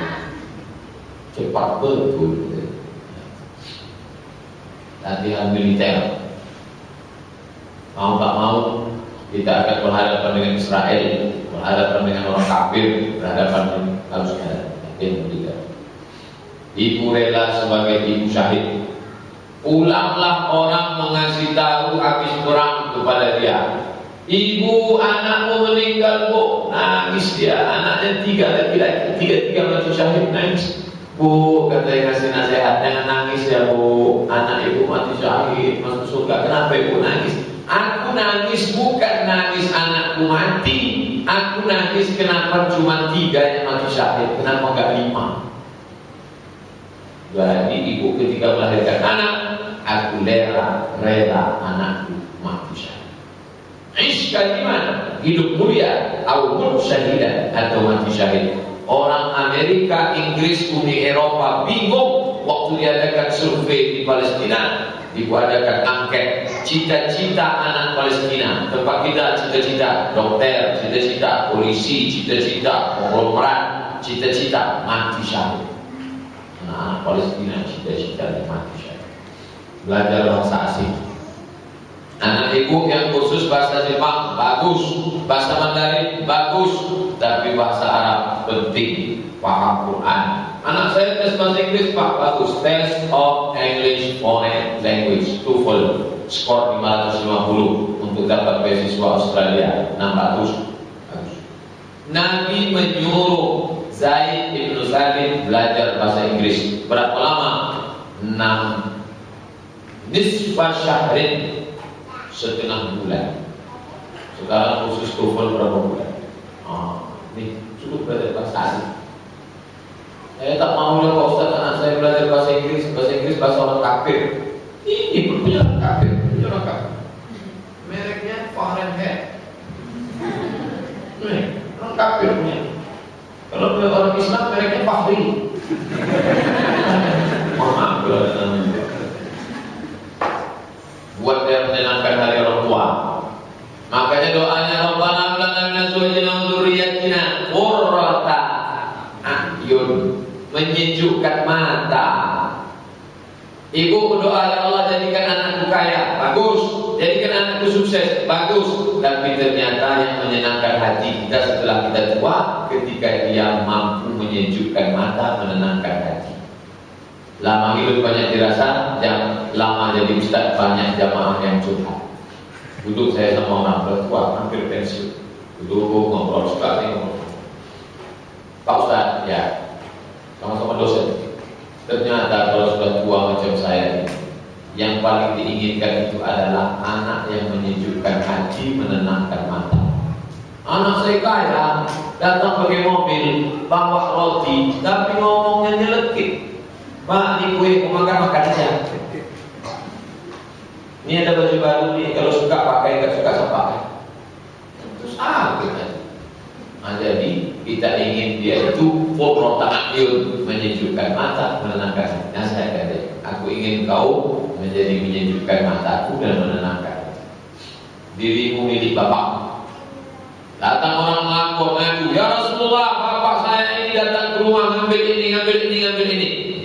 Speaker 1: cepat betul. Latihan militer. Mau tak mau kita akan berhadapan dengan Israel, berhadapan dengan orang kafir, berhadapan dengan harus ada yang militer. Ibu rela sebagai ibu syahid. Ulanglah orang mengasih tahu habis perang kepada dia. Ibu, anakmu meninggal bu, nangis dia. Anaknya tiga laki-laki, tiga mati syahid, nangis. Bu, kata yang kasih nasihat, jangan nangis ya bu. Anak ibu mati syahid, masuk surga. Kenapa ibu nangis? Aku nangis bukan nangis anakku mati. Aku nangis kenapa cuma 3 yang mati syahid, kenapa enggak 5? Jadi ibu ketika melahirkan anak, aku rela anakku mati syahid. Ishka dimana? Hidup mulia, atau syahidan, atau mati syahid. Orang Amerika, Inggris, Uni Eropa bingung waktu diadakan survei di Palestina, diadakan angket cita-cita anak Palestina. Tempat kita cita-cita dokter, cita-cita polisi, cita-cita konglomerat, cita-cita mati syahid. Anak Palestina cita-cita mati syahid. Belajar bahasa asing. Anak ibu yang khusus bahasa Jepang bagus, bahasa Mandarin bagus, tapi bahasa Arab penting, paham Quran. Anak saya tes bahasa Inggris Pak bagus, test of English Foreign Language TOEFL skor 550 untuk dapat beasiswa Australia 600 bagus. Nabi menyuruh Zaid bin Sabit belajar bahasa Inggris berapa lama? 6 nisfa syahrin, setengah bulan. Sekarang khusus TOEFL berapa bulan? Ini cukup belajar bahasa asing. Saya tak mau ya Pak Ustaz anak saya belajar bahasa Inggris bahasa orang kafir. Ini punya orang kafir, mereknya Fahrenheit. Orang kafir punya. Kalau punya orang Islam mereknya Fahri. Maaf buat dia menyenangkan hari orang tua. Makanya doanya Rabbana hab lana min azwajina wa dzurriyyatina qurrata a'yun, menyejukkan mata. Ibu berdoa, ya Allah jadikan anakku kaya, bagus. Jadikan anakku sukses, bagus. Tapi ternyata yang menyenangkan hati kita setelah kita tua, ketika dia mampu menyejukkan mata, menenangkan hati. Lama hidup banyak dirasa, lama jadi ustaz banyak jamaah yang curhat. Duduk saya sama orang bertua hampir pensiun, duduk ngobrol sekali ngobrol. Pak Ustaz, ya sama-sama dosen. Ternyata kalau sudah tua macam saya, yang paling diinginkan itu adalah anak yang menyejukkan hati, menenangkan mata. Anak saya kaya, datang pakai mobil, bawa roti, tapi ngomongnya nyelekit. Pak, ini kue mau makan aja. Ini ada baju baru nih, kalau suka pakai, nggak suka pakai. Terus kita. Nah, jadi kita ingin dia itu qurrata a'yun, menyejukkan mata, menenangkan hati. Nah, saya kata, aku ingin kau menjadi menyejukkan mataku dan menenangkan. dirimu milik bapak. Datang orang melapor, ngadu, ya Rasulullah, bapak saya ini datang ke rumah ngambil ini.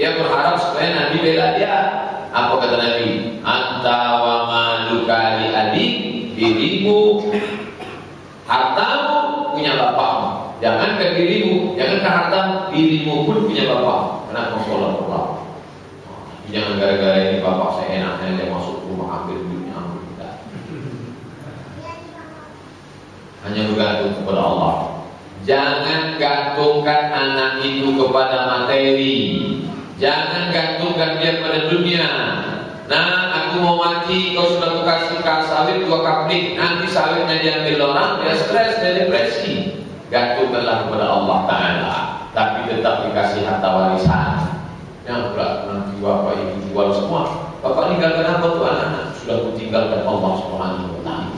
Speaker 1: Dia berharap supaya Nabi bela dia. Apa kata Nabi? Anta wa maluka li adik, dirimu, hartamu punya bapakmu. Jangan ke dirimu, jangan ke hartamu, dirimu pun punya bapak. Kenapa sholat Allah? Jangan gara-gara ini bapak saya enaknya dia masuk rumah ambil duitnya, ambil kita. Hanya bergantung kepada Allah. Jangan gantungkan anak itu kepada materi. Jangan gantungkan dia pada dunia. Nah, aku mau mati, kau sudah kasih sawit 2 kapling, nanti sawitnya diambil orang, dia stres, dia depresi. Gantungkanlah kepada Allah Ta'ala, tapi tetap dikasih harta warisan. Yang berat nanti bapak ibu jual semua. Bapak tinggalkan apa tuh anak-anak? Sudah kutinggalkan Allah Subhanahu wa Ta'ala.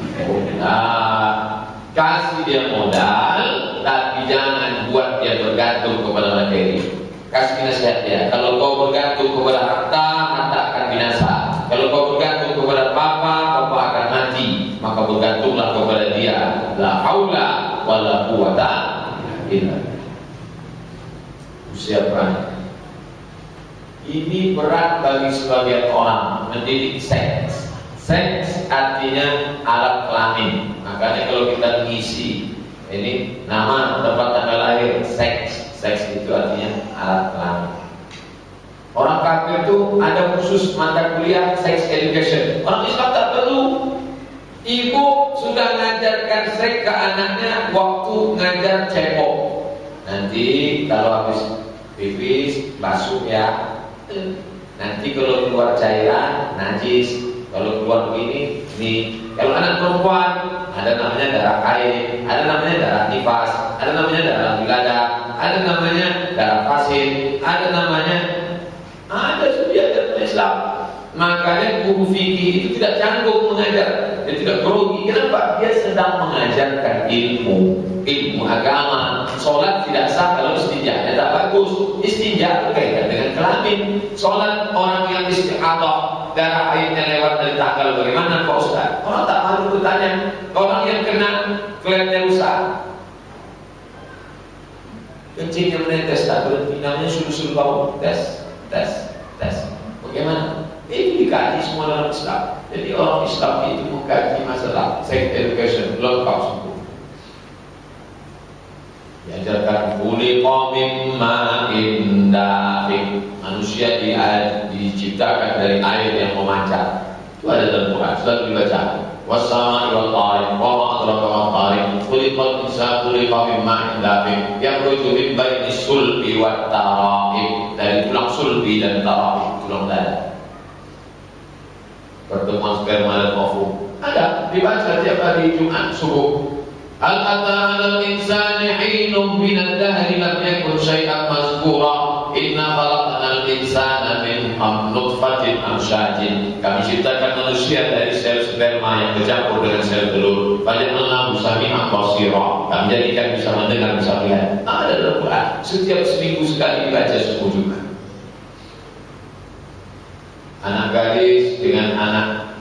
Speaker 1: Kasih dia modal, tapi jangan buat dia bergantung kepada materi. Kasih nasihat dia. Kalau kau bergantung kepada harta, harta akan binasa. Kalau kau bergantung kepada papa akan mati. Maka bergantunglah kepada dia. La haula wala quwata illa billah. Usia berani. Ini berat bagi sebagian orang mendidik seks. Seks artinya alat kelamin. Makanya kalau kita ngisi ini nama, tempat tanggal lahir, seks. Seks itu artinya alat kelamin. Orang kafir itu ada khusus mata kuliah sex education. Orang Islam tak perlu. Ibu sudah ngajarkan seks ke anaknya waktu ngajar cebok. Nanti kalau habis pipis basuh ya. Nanti kalau keluar cairan najis. Kalau keluar begini, nih. Kalau anak perempuan ada namanya darah haid, ada namanya darah nifas, ada namanya darah wiladah, ada namanya darah fasid, ada sudah dalam Islam. Makanya guru fikih itu tidak canggung mengajar, dia tidak grogi. Kenapa? Dia sedang mengajarkan ilmu agama. Sholat tidak sah kalau istinja, tak bagus. Istinja berkaitan dengan kelamin. Sholat orang yang istihadah, darah haidnya lewat dari tanggal bagaimana Pak Ustaz? Orang tak malu bertanya. Orang yang kena kelihatannya rusak, kencingnya menetes tak berhenti, namanya sul-sul bau. Tes. Bagaimana? Itu dikaji semua dalam Islam. Jadi orang Islam itu mengkaji masalah sex education lengkap semua. Diajarkan khuliqa mimma indafik. Manusia diciptakan dari air yang memancar. Itu ada dalam Quran, sudah dibaca. Wassama'i wal tariq, wa ma adraka ma tariq. Khuliqal insanu khuliqa mimma indafik. Yakhruju min baini sulbi wat tara'ib. Dari tulang sulbi dan tara'ib, tulang dada. Pertemuan sperma dan ovum ada dibaca tiap hari Jumat subuh. Al-ata 'alal insani hinun minad dahri lam yakun syai'an mazkura. Inna khalaqnal insana min nutfatin amsyajin. Kami ciptakan manusia dari sel sperma yang bercampur dengan sel telur. Faja'alnahu sami'an basira. Kami jadikan bisa mendengar, bisa melihat. Ada dalam Quran. Setiap seminggu sekali dibaca subuh juga. Anak gadis dengan anak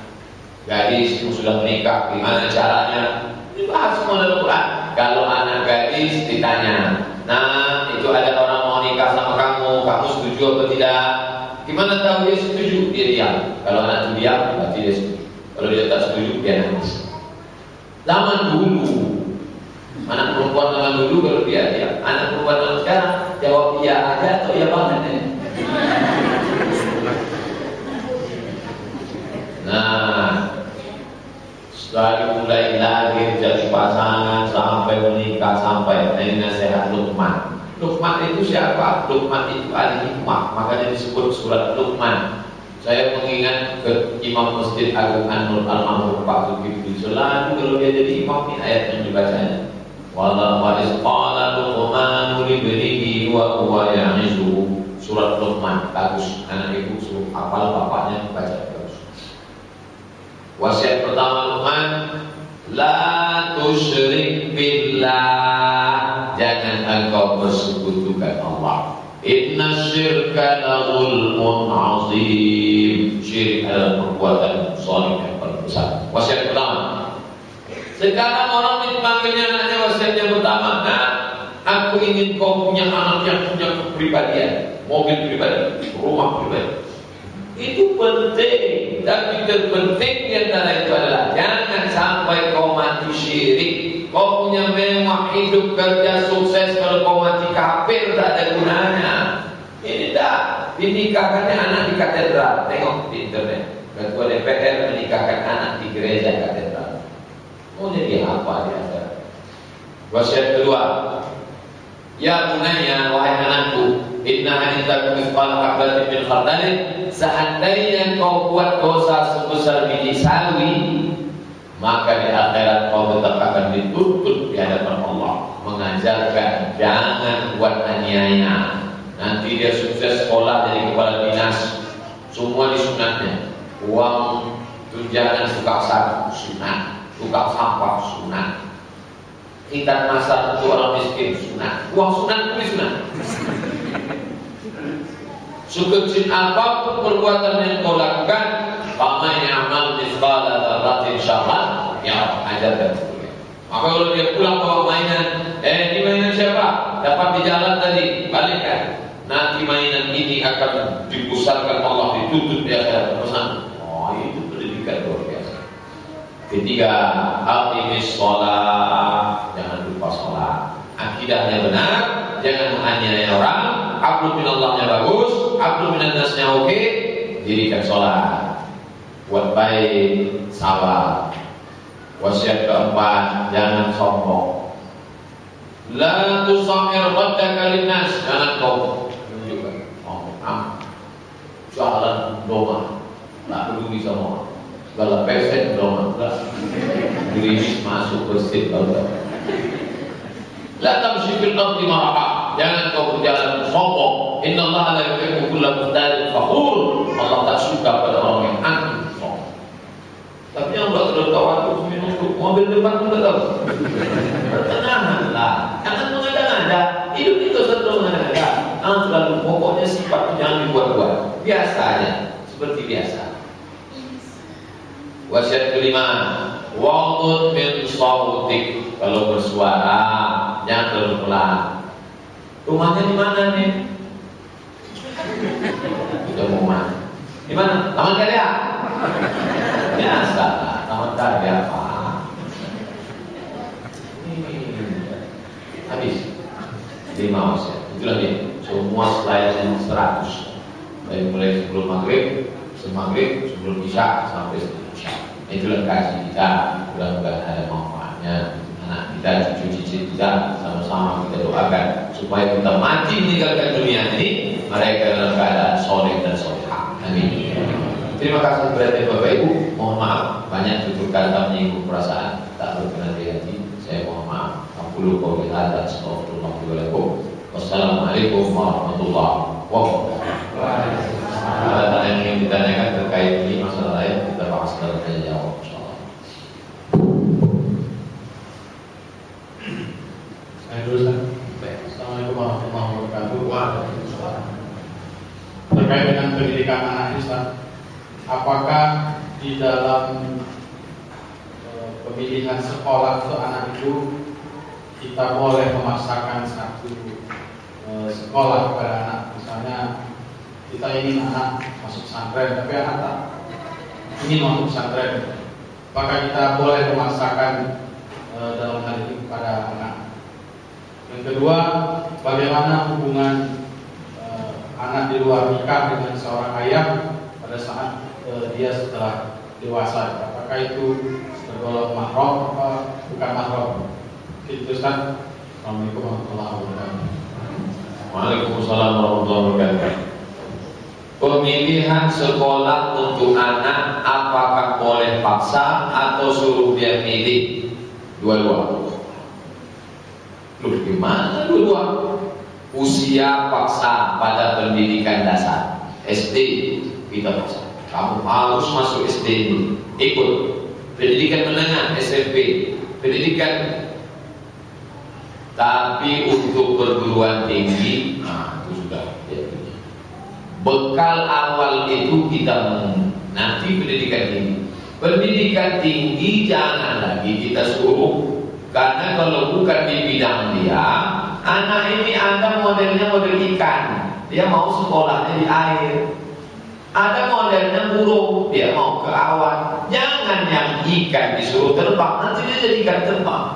Speaker 1: gadis yang sudah menikah, gimana caranya? Dibahas semua dalam Quran. Kalau anak gadis ditanya, nah itu ada orang mau nikah sama kamu setuju atau tidak? Gimana tahu dia setuju? Dia diam. Kalau anak itu diam, berarti dia setuju. Kalau dia tak setuju, dia nangis. Zaman dulu, anak perempuan zaman dulu kalau dia diam. Anak perempuan zaman sekarang jawab iya aja atau iya banget. Nah, dari mulai lahir jadi pasangan sampai menikah sampai ini nasihat Luqman. Luqman itu siapa? Luqman itu ahli hikmah, makanya disebut surat Luqman. Saya mengingat ke Imam Masjid Agung An-Nur Al-Mahmud Pak Zulkifli. Selalu kalau dia jadi imam ini ayat yang dibacanya. Wa iz qala Luqman li ibnihi wa huwa ya'izuhu. Surat Luqman bagus. Anak ibu suruh hafal, bapaknya baca. Wasiat pertama Luqman, la tusyrik billah. Jangan engkau bersekutukan Allah. Inna syirka la zulmun azim. Syirik adalah perbuatan zalim yang paling besar. Wasiat pertama. Sekarang orang dipanggilnya anaknya wasiatnya pertama, nah, aku ingin kau punya anak yang punya kepribadian, mobil pribadi, rumah pribadi. Itu penting, tapi terpenting di antara itu adalah jangan sampai kau mati syirik. Kau punya mewah, hidup, kerja, sukses, kalau kau mati kafir tak ada gunanya. Ini tak dinikahkannya anak di katedral. Tengok di internet, ketua DPR menikahkan anak di gereja katedral. Mau jadi apa dia? Wasiat kedua, ya bunayya, wahai anakku, inna anitakum mithqala habatin min khardalin, seandainya kau buat dosa sebesar biji sawi, maka di akhirat kau tetap akan dituntut di hadapan Allah. Mengajarkan jangan buat aniaya. Nanti dia sukses sekolah jadi kepala dinas, semua disunatnya. Uang tunjangan tukang sapu sunat, tukang sampah sunat, kita masar untuk orang miskin sunat, uang sunat pun sunat. Sekecil apapun perbuatan yang kau lakukan, faman ya'mal mithqala dzarratin syarran yarah, ajarkan. Maka kalau dia pulang bawa mainan, ini mainan siapa? Dapat di jalan tadi, balikkan. Nanti mainan ini akan dibesarkan Allah, dituntut di akhirat pesan. Oh, itu pendidikan luar biasa. Ketiga, aqimis shalah, jangan lupa sholat. Akidahnya benar, jangan menganiaya orang. Abdu minallahnya bagus, abdu minannasnya oke, dirikan sholat. Buat baik, sabar. Wasiat keempat, jangan sombong. La tusamir raddaka linnas, jangan kau tunjukkan jalan doma, tak peduli sama orang. Segala peset doma, gerimis masuk bersih kalau. La tamshi fil ardi maraha, jangan kau berjalan sombong. Innallaha la yuhibbu kulla mukhtalin fakhur. Allah tak suka pada orang yang angkuh sombong. Tapi yang buat tertawa minum mobil depan pun tak tahu. Bertenanglah, jangan mengada-ngada. Hidup itu selalu mengada-ngada. Selalu pokoknya sifat jangan dibuat-buat. Biasa aja, seperti biasa. Wasiat kelima, wa'ud min sautik, kalau bersuara jangan terlalu pelan. Rumahnya di mana nih? Kita mau mana? Di mana? Taman Karya. Biasa, Taman Karya apa? Habis 5 wasiat. Itulah dia. Semua selain 100. Dari mulai sebelum maghrib, sebelum isya sampai sebelum isya. Itulah kasih kita. Mudah-mudahan ada manfaatnya. Anak kita, cucu-cucu kita, sama-sama kita doakan supaya kita mati meninggalkan dunia ini, mereka dalam keadaan soleh dan solehah. Amin. Terima kasih perhatian Bapak Ibu. Mohon maaf banyak tutur kata menyinggung perasaan tak berkenan di hati. Saya mohon maaf. Aku qouli hadza astaghfirullahi wa lakum. Wassalamualaikum warahmatullahi wabarakatuh. Ada yang ingin ditanyakan terkait ini masalah lain, kita bahas dalam tanya jawab insyaallah.
Speaker 2: Saya dulu. Assalamualaikum warahmatullahi wabarakatuh. Waalaikumsalam. Terkait dengan pendidikan anak Islam, apakah di dalam pemilihan sekolah untuk anak itu kita boleh memaksakan satu sekolah kepada anak? Misalnya kita ingin anak masuk pesantren, tapi anak tak ingin masuk pesantren, apakah kita boleh memaksakan dalam hal ini kepada anak? Yang kedua, bagaimana hubungan anak di luar nikah dengan seorang ayah pada saat dia setelah dewasa? Apakah itu tergolong mahram atau bukan mahram? Itu Ustaz. Assalamualaikum warahmatullahi wabarakatuh.
Speaker 1: Waalaikumsalam warahmatullahi wabarakatuh. Pemilihan sekolah untuk anak apakah boleh paksa atau suruh dia milih? Dua-dua. Loh, gimana dua-dua? Usia paksa pada pendidikan dasar SD kita paksa. Kamu harus masuk SD ini, ikut pendidikan menengah SMP, pendidikan. Tapi untuk perguruan tinggi, itu sudah jadi. Bekal awal itu kita nanti pendidikan ini. Pendidikan tinggi jangan lagi kita suruh, karena kalau bukan di bidang dia, anak ini ada modelnya model ikan, dia mau sekolahnya di air. Ada modelnya burung, dia mau ke awan. Jangan yang ikan disuruh terbang, nanti dia jadi ikan terbang.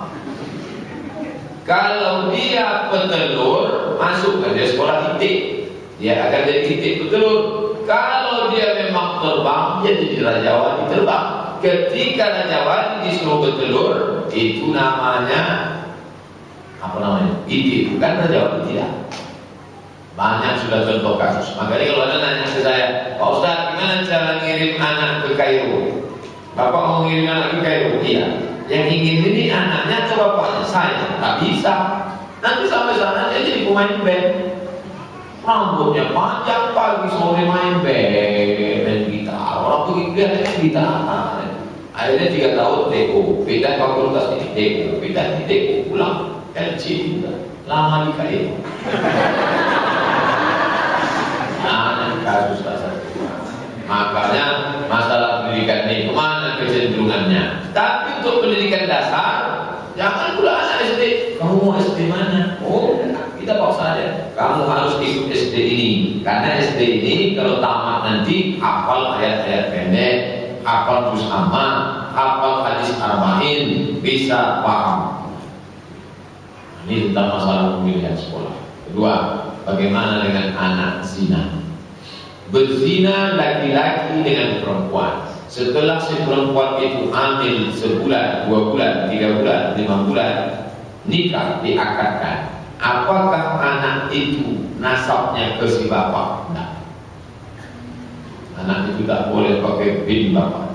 Speaker 1: Kalau dia petelur, masuk ke dia sekolah itik, dia akan jadi itik petelur. Kalau dia memang terbang, dia jadi raja wali terbang. Ketika raja wali disuruh petelur, itu namanya apa namanya? Itik, bukan raja wali, tidak. Banyak sudah contoh kasus. Makanya kalau ada nanya ke saya, Pak Ustaz, gimana cara ngirim anak ke Kairo? Bapak mau ngirim anak ke Kairo? Iya. Yang ingin ini anaknya atau bapaknya? Saya. Tak bisa. Nanti sampai sana dia jadi pemain band. Rambutnya panjang, pagi sore main band gitar. Orang begitu dia main gitar. Akhirnya 3 tahun TO, pindah fakultas ini TO, pindah di TO, pulang LC juga. Lama di Kairo. Kasus dasar. Makanya masalah pendidikan ini kemana kecenderungannya? Tapi untuk pendidikan dasar, jangan pula anak SD. Kamu mau SD mana? Oh, kita paksa aja. Kamu harus ikut SD ini, karena SD ini kalau tamat nanti hafal ayat-ayat pendek, hafal juz amma, hafal hadis arba'in, bisa paham. Ini tentang masalah pemilihan sekolah. Kedua, bagaimana dengan anak zina? Berzina laki-laki dengan perempuan. Setelah si perempuan itu hamil sebulan, 2 bulan, 3 bulan, 5 bulan, nikah diakadkan. Apakah anak itu nasabnya ke si bapak? Tidak. Anak itu tak boleh pakai bin bapak.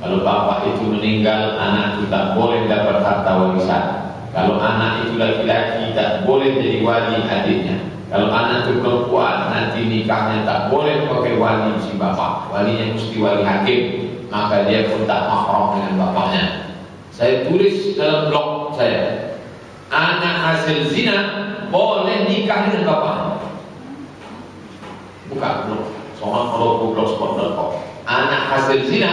Speaker 1: Kalau bapak itu meninggal, anak itu tak boleh dapat harta warisan. Kalau anak itu laki-laki, tak boleh jadi wali adiknya. Kalau anak itu perempuan, nanti nikahnya tak boleh pakai wali si bapak. Walinya mesti wali hakim. Maka dia pun tak mahram dengan bapaknya. Saya tulis dalam blog saya, anak hasil zina boleh nikah dengan bapaknya. Buka blog, soal kalau blogspot.com. Anak hasil zina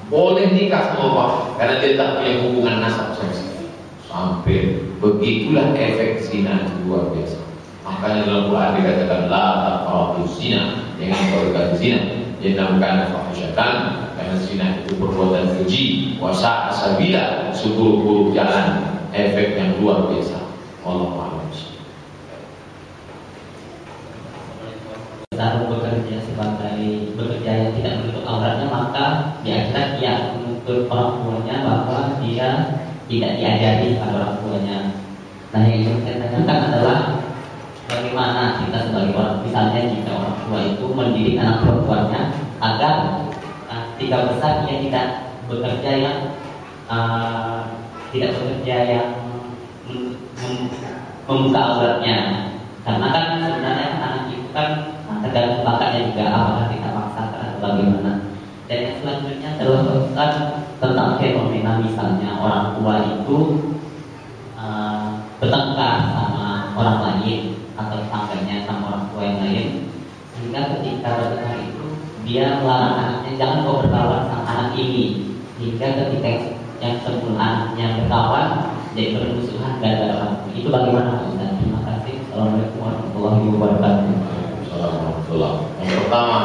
Speaker 1: boleh nikah sama bapak, karena dia tak punya hubungan nasab sama sekali. Sampai begitulah efek zina luar biasa. Makanya dalam Quran dikatakan la taqrabu zina, jangan kau dekat zina. Jangan bukan fahisyatan, karena zina itu perbuatan keji, wasa asabila, seburuk-buruk jalan, efek yang luar biasa. Wallahu a'lam.
Speaker 3: Kita bekerja sebagai bekerja yang tidak menutup auratnya, maka di akhirat dia menuntut orang tuanya bahwa dia tidak diajari oleh orang tuanya. Nah, yang ingin saya tanyakan adalah bagaimana kita sebagai orang, misalnya jika orang tua itu mendidik anak perempuannya agar ketika besar dia tidak bekerja yang membuka auratnya, karena kan sebenarnya anak itu kan tergantung bakatnya juga, apakah kita paksakan atau bagaimana. Dan yang selanjutnya adalah tentang fenomena misalnya orang tua itu bertengkar sama orang lain atau tangganya sama orang tua yang lain, sehingga ketika bertengkar itu dia melarang anaknya jangan kau berkawan sama anak ini, hingga ketika yang semula anaknya berkawan jadi bermusuhan gara-gara orang tua. Itu bagaimana Pak Ustaz? Terima kasih. Assalamualaikum warahmatullahi wabarakatuh.
Speaker 1: Yang pertama,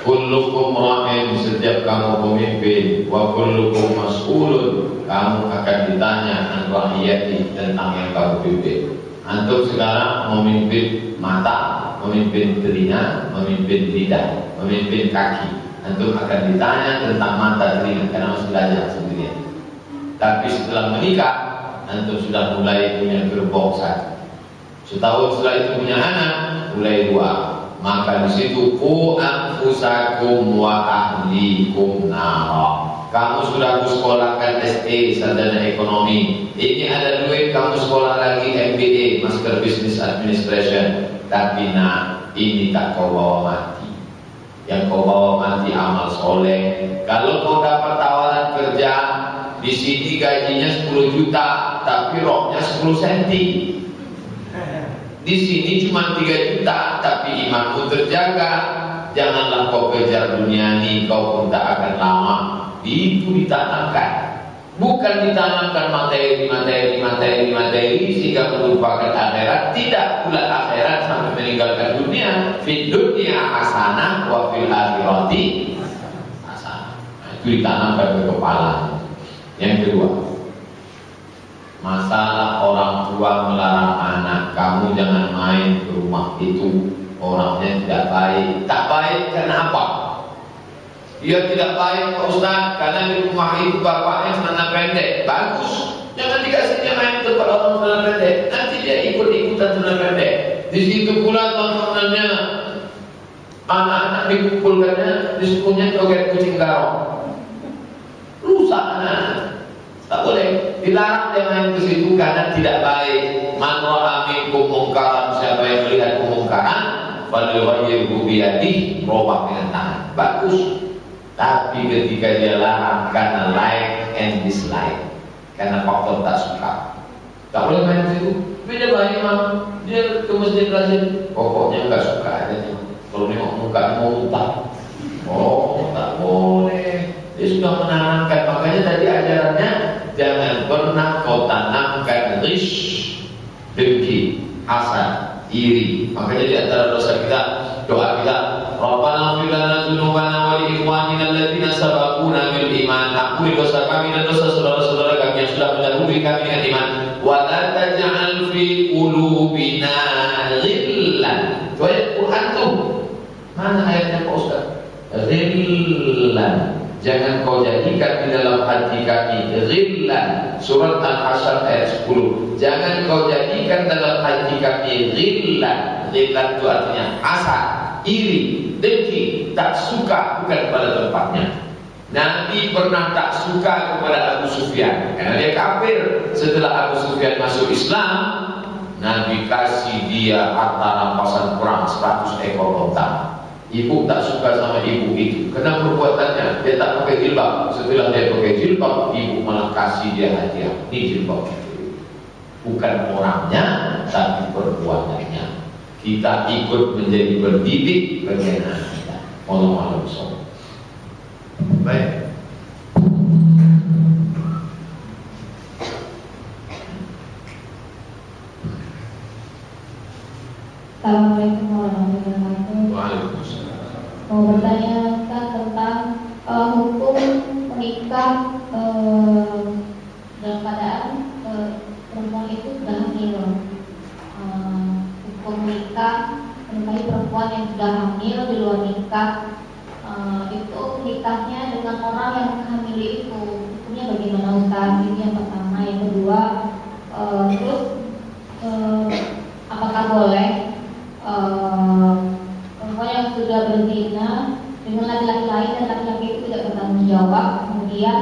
Speaker 1: kullukum ra'in, setiap kamu pemimpin, wa kullukum mas'ulun, kamu akan ditanya an ra'iyati, tentang yang kamu pimpin. Antum sekarang memimpin mata, memimpin telinga, memimpin lidah, memimpin kaki. Antum akan ditanya tentang mata, telinga, karena masih belajar sendirian. Tapi setelah menikah, antum sudah mulai punya gerbong satu. Setahun setelah itu punya anak, mulai 2. Maka di situ ku anfusakum wa ahlikum nara. Kamu sudah sekolahkan SE, sarjana ekonomi. Ini ada duit, kamu sekolah lagi MBA, Master Business Administration. Tapi ini tak kau bawa mati. Yang kau bawa mati amal soleh. Kalau kau dapat tawaran kerja, di sini gajinya 10 juta, tapi roknya 10 senti. Di sini cuma 3 juta, tapi imanmu terjaga. janganlah kau kejar dunia ini, kau pun tak akan lama. Itu ditanamkan, bukan ditanamkan materi sehingga melupakan akhirat. Tidak pula akhirat sampai meninggalkan dunia. Fid dunya hasanah wa fil akhirati hasanah. Itu ditanamkan ke kepala. Yang kedua, masalah orang tua melarang anak, kamu jangan main ke rumah itu, orangnya tidak baik. Tak baik kenapa? Dia tidak baik Pak Ustaz, karena di rumah itu bapaknya celana pendek. Bagus, jangan dikasih dia main tempat orang celana pendek. Nanti dia ikut-ikutan celana pendek. Di situ pula tontonannya anak-anak dikumpulkannya, disuruhnya joget kucing garong. Rusak anak. Tak boleh, dilarang dia main ke situ karena tidak baik. Man ra'a minkum mungkaran, siapa yang melihat kemungkaran, falyughayyirhu biyadihi, robah dengan tangan. Bagus. Tapi ketika dia larang karena like and dislike, karena faktor tak suka, tak boleh main ke situ. Beda baik mam, dia ke masjid rajin, pokoknya nggak suka aja. Kalau nengok muka mau muntah, oh tak boleh. Dia sudah menanamkan, makanya tadi ajarannya jangan pernah kau tanamkan rish, dengki, hasad, iri. Makanya di antara dosa kita, doa kita, Rabbana ighfir lana dzunubana wa li ikhwanina alladziina sabaquna bil iman. Ampuni dosa kami dan dosa saudara-saudara kami yang sudah mendahului kami dengan iman. Wa la taj'al fi qulubina ghillan. Itu ayat Quran tuh. Mana ayatnya Pak Ustaz? Ghillan. Jangan kau jadikan di dalam hati kami ghillan. Surat Al-Hasyr ayat 10. Jangan kau jadikan dalam hati kami ghillan. Ghillan itu artinya hasad, iri, dengki, tak suka, bukan pada tempatnya. Nabi pernah tak suka kepada Abu Sufyan karena dia kafir. Setelah Abu Sufyan masuk Islam, Nabi kasih dia harta rampasan perang 100 ekor unta. Ibu tak suka sama ibu itu karena perbuatannya, dia tak pakai jilbab. Setelah dia pakai jilbab, ibu malah kasih dia hadiah. Ini jilbab itu, bukan orangnya tapi perbuatannya. Kita ikut menjadi berdidik bagian anak kita. Wallahu a'lam. Baik.
Speaker 4: Assalamualaikum warahmatullahi wabarakatuh.
Speaker 1: Waalaikumsalam.
Speaker 4: Mau bertanya tentang hukum menikah dalam keadaan perempuan itu sudah hamil. Hukum menikah menikahi perempuan yang sudah hamil di luar nikah, itu nikahnya dengan orang yang menghamili itu hukumnya bagaimana Ustaz? Ini yang pertama. Yang kedua, terus apakah boleh perempuan yang sudah berzina dengan laki-laki lain dan laki-laki itu tidak bertanggung jawab, kemudian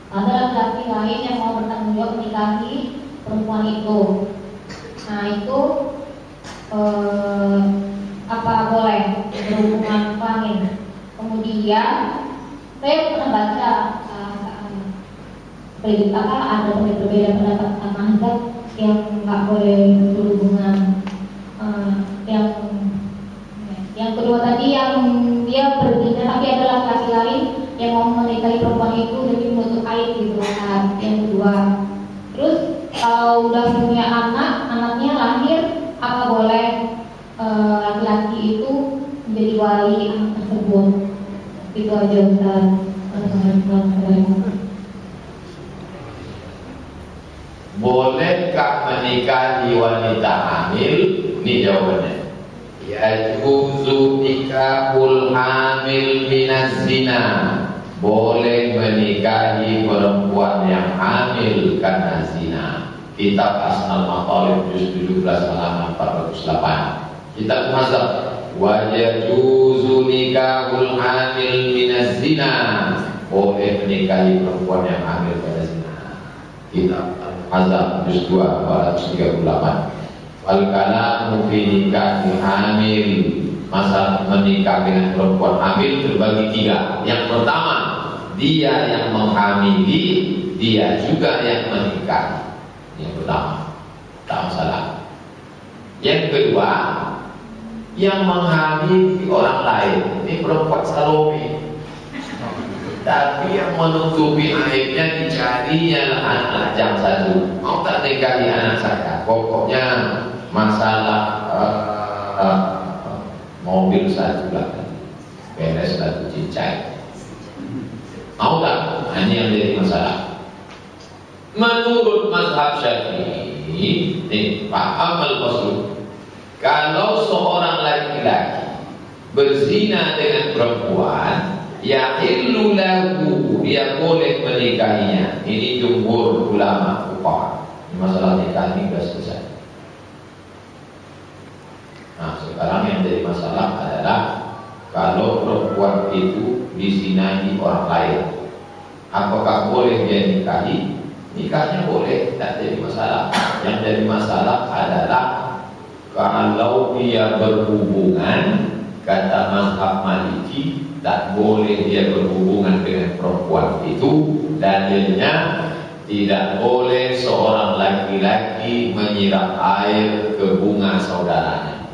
Speaker 4: ada laki-laki lain yang mau bertanggung jawab menikahi perempuan itu? Nah itu apa boleh berhubungan kelamin? Kemudian saya pernah baca ada berbeda pendapat tentang mazhab yang nggak boleh berhubungan. Yang kedua tadi yang dia berzina tapi ada laki-laki lain yang mau menikahi perempuan itu demi menutup aib gitu kan. Yang kedua, terus kalau udah punya anaknya lahir, apa boleh laki-laki itu menjadi wali anak tersebut? Itu aja Ustaz.
Speaker 1: Bolehkah menikahi wanita hamil? Ini jawabannya. Yajuzu nikahul hamil minaz zina. Boleh menikahi perempuan yang hamil karena zina. Kitab Asnal Matalib juz 17 halaman 408. Kitab mazhab wa yajuzu nikahul hamil minaz zina. Boleh menikahi perempuan yang hamil pada zina. Kitab Al-Mazhab juz 2 438. Wal kalamu fi nikahi hamil. Masalah menikah dengan perempuan hamil terbagi 3. Yang pertama, dia yang menghamili, dia juga yang menikah. Yang pertama, tak masalah. Yang kedua, yang menghamili orang lain. Ini perempuan Salome. Tapi yang menutupi aibnya dicarinya anak lajang satu. Mau tak nikahi anak saya? Pokoknya masalah mobil satu lah, beres satu cincai. Mau tak? Ini yang jadi masalah. Menurut mazhab Syafi'i, paham al-Basri, kalau seorang laki-laki berzina dengan perempuan, yahillu lahu, dia boleh menikahinya. Ini jumhur ulama fuqaha. Masalah nikah ini sudah selesai. Nah, sekarang yang jadi masalah adalah kalau perempuan itu dizinai orang lain, apakah boleh dia nikahi? Nikahnya boleh, tidak jadi masalah. Yang jadi masalah adalah kalau dia berhubungan, kata mazhab Maliki, tak boleh dia berhubungan dengan perempuan itu. Dalilnya, tidak boleh seorang laki-laki menyiram air ke bunga saudaranya.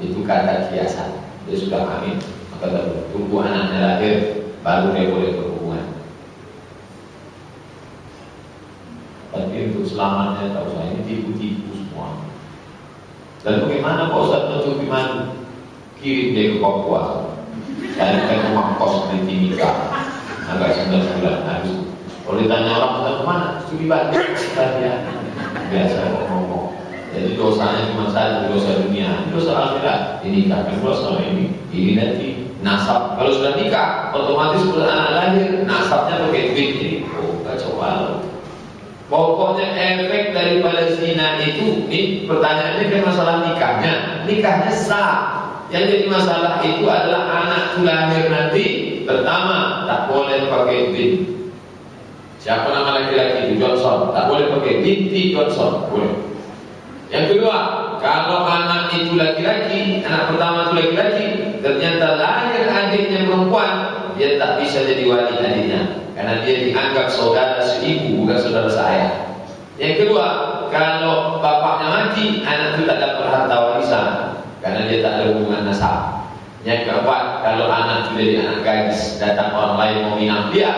Speaker 1: Itu kata kiasan. Dia sudah hamil, maka tunggu anaknya lahir, baru dia boleh berhubungan. Tapi untuk selamanya, tahu saya ini tipu-tipu semua. Dan bagaimana Pak Ustaz menutupi malu? Kirim dia ke Papua, carikan rumah kos di Timika, agak 9 bulan habis. Kalau ditanya orang Ustaz kemana? Studi balik. Dia biasa ngomong. Jadi dosanya cuma satu, dosa dunia, dosa akhirat. Dinikahkan pula sama ini nanti nasab. Kalau sudah nikah, otomatis sudah anak lahir, nasabnya pakai duit. Jadi, kacau balau. Pokoknya efek daripada zina itu, ini pertanyaannya kan masalah nikahnya. Nikahnya sah. Yang jadi masalah itu adalah anak itu lahir nanti. Pertama, tak boleh pakai bin. Siapa nama laki-laki itu? Johnson. Tak boleh pakai binti Johnson. Tak boleh. Yang kedua, kalau anak itu laki-laki, anak pertama itu laki-laki, ternyata lahir adiknya perempuan, dia tak bisa jadi wali adiknya. Karena dia dianggap saudara seibu, bukan saudara saya. Yang kedua, kalau bapaknya mati, anak itu tak dapat harta warisan, karena dia tak ada hubungan nasab. Yang keempat, kalau anak itu jadi anak gadis, datang orang lain mau minang dia,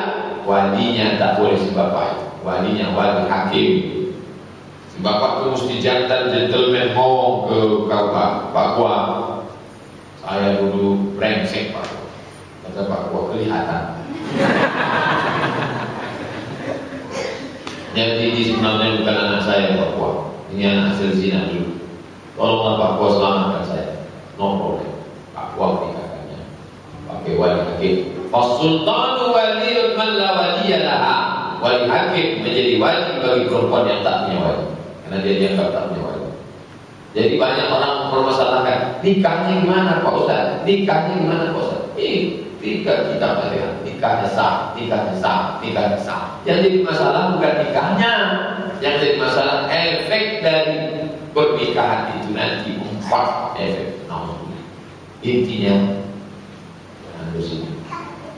Speaker 1: walinya tak boleh si bapak. Walinya wali hakim. Si bapak itu mesti jantan gentleman ngomong ke Pak Gua. Saya dulu brengsek Pak. Kata Pak Gua, kelihatan. Jadi ini sebenarnya bukan anak saya Pak Gua. Ini anak hasil zina dulu. Tolonglah Pak Gua selamatkan saya. No problem. Pak Gua menikahkannya pakai wali hakim. Fasultanu waliyun man la waliya laha. Wali hakim menjadi wali bagi perempuan yang tak punya wali, karena dia dianggap tak punya wali. Jadi banyak orang mempermasalahkan nikahnya gimana Pak Ustaz? Nikahnya gimana Pak Ustaz? Tiga kita melihat nikahnya sah, nikahnya sah, nikahnya sah. Yang jadi masalah bukan nikahnya, yang jadi masalah efek dari pernikahan itu nanti. 4 efek. Intinya bersih.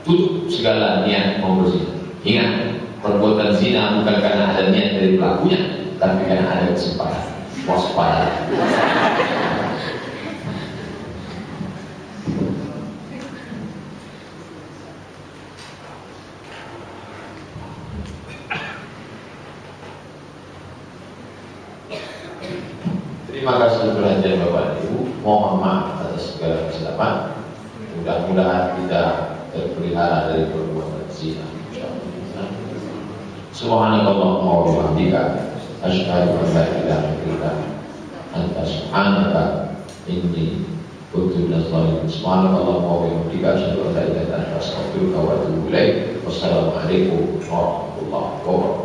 Speaker 1: Tutup segala niat mau bersih. Ingat, perbuatan zina bukan karena ada niat dari pelakunya, tapi karena ada kesempatan. Waspada. Terima kasih perhatian Bapak Ibu. Mohon maaf atas segala kesilapan. Mudah-mudahan kita terpelihara dari perbuatan zina. Subhanallahumma wa bihamdika asyhadu an la ilaha illa anta subhanaka inni kuntu minaz zalimin. Subhanallahumma wa bihamdika asyhadu an la ilaha illa anta astaghfiruka wa atubu ilaik. Wassalamualaikum warahmatullahi wabarakatuh.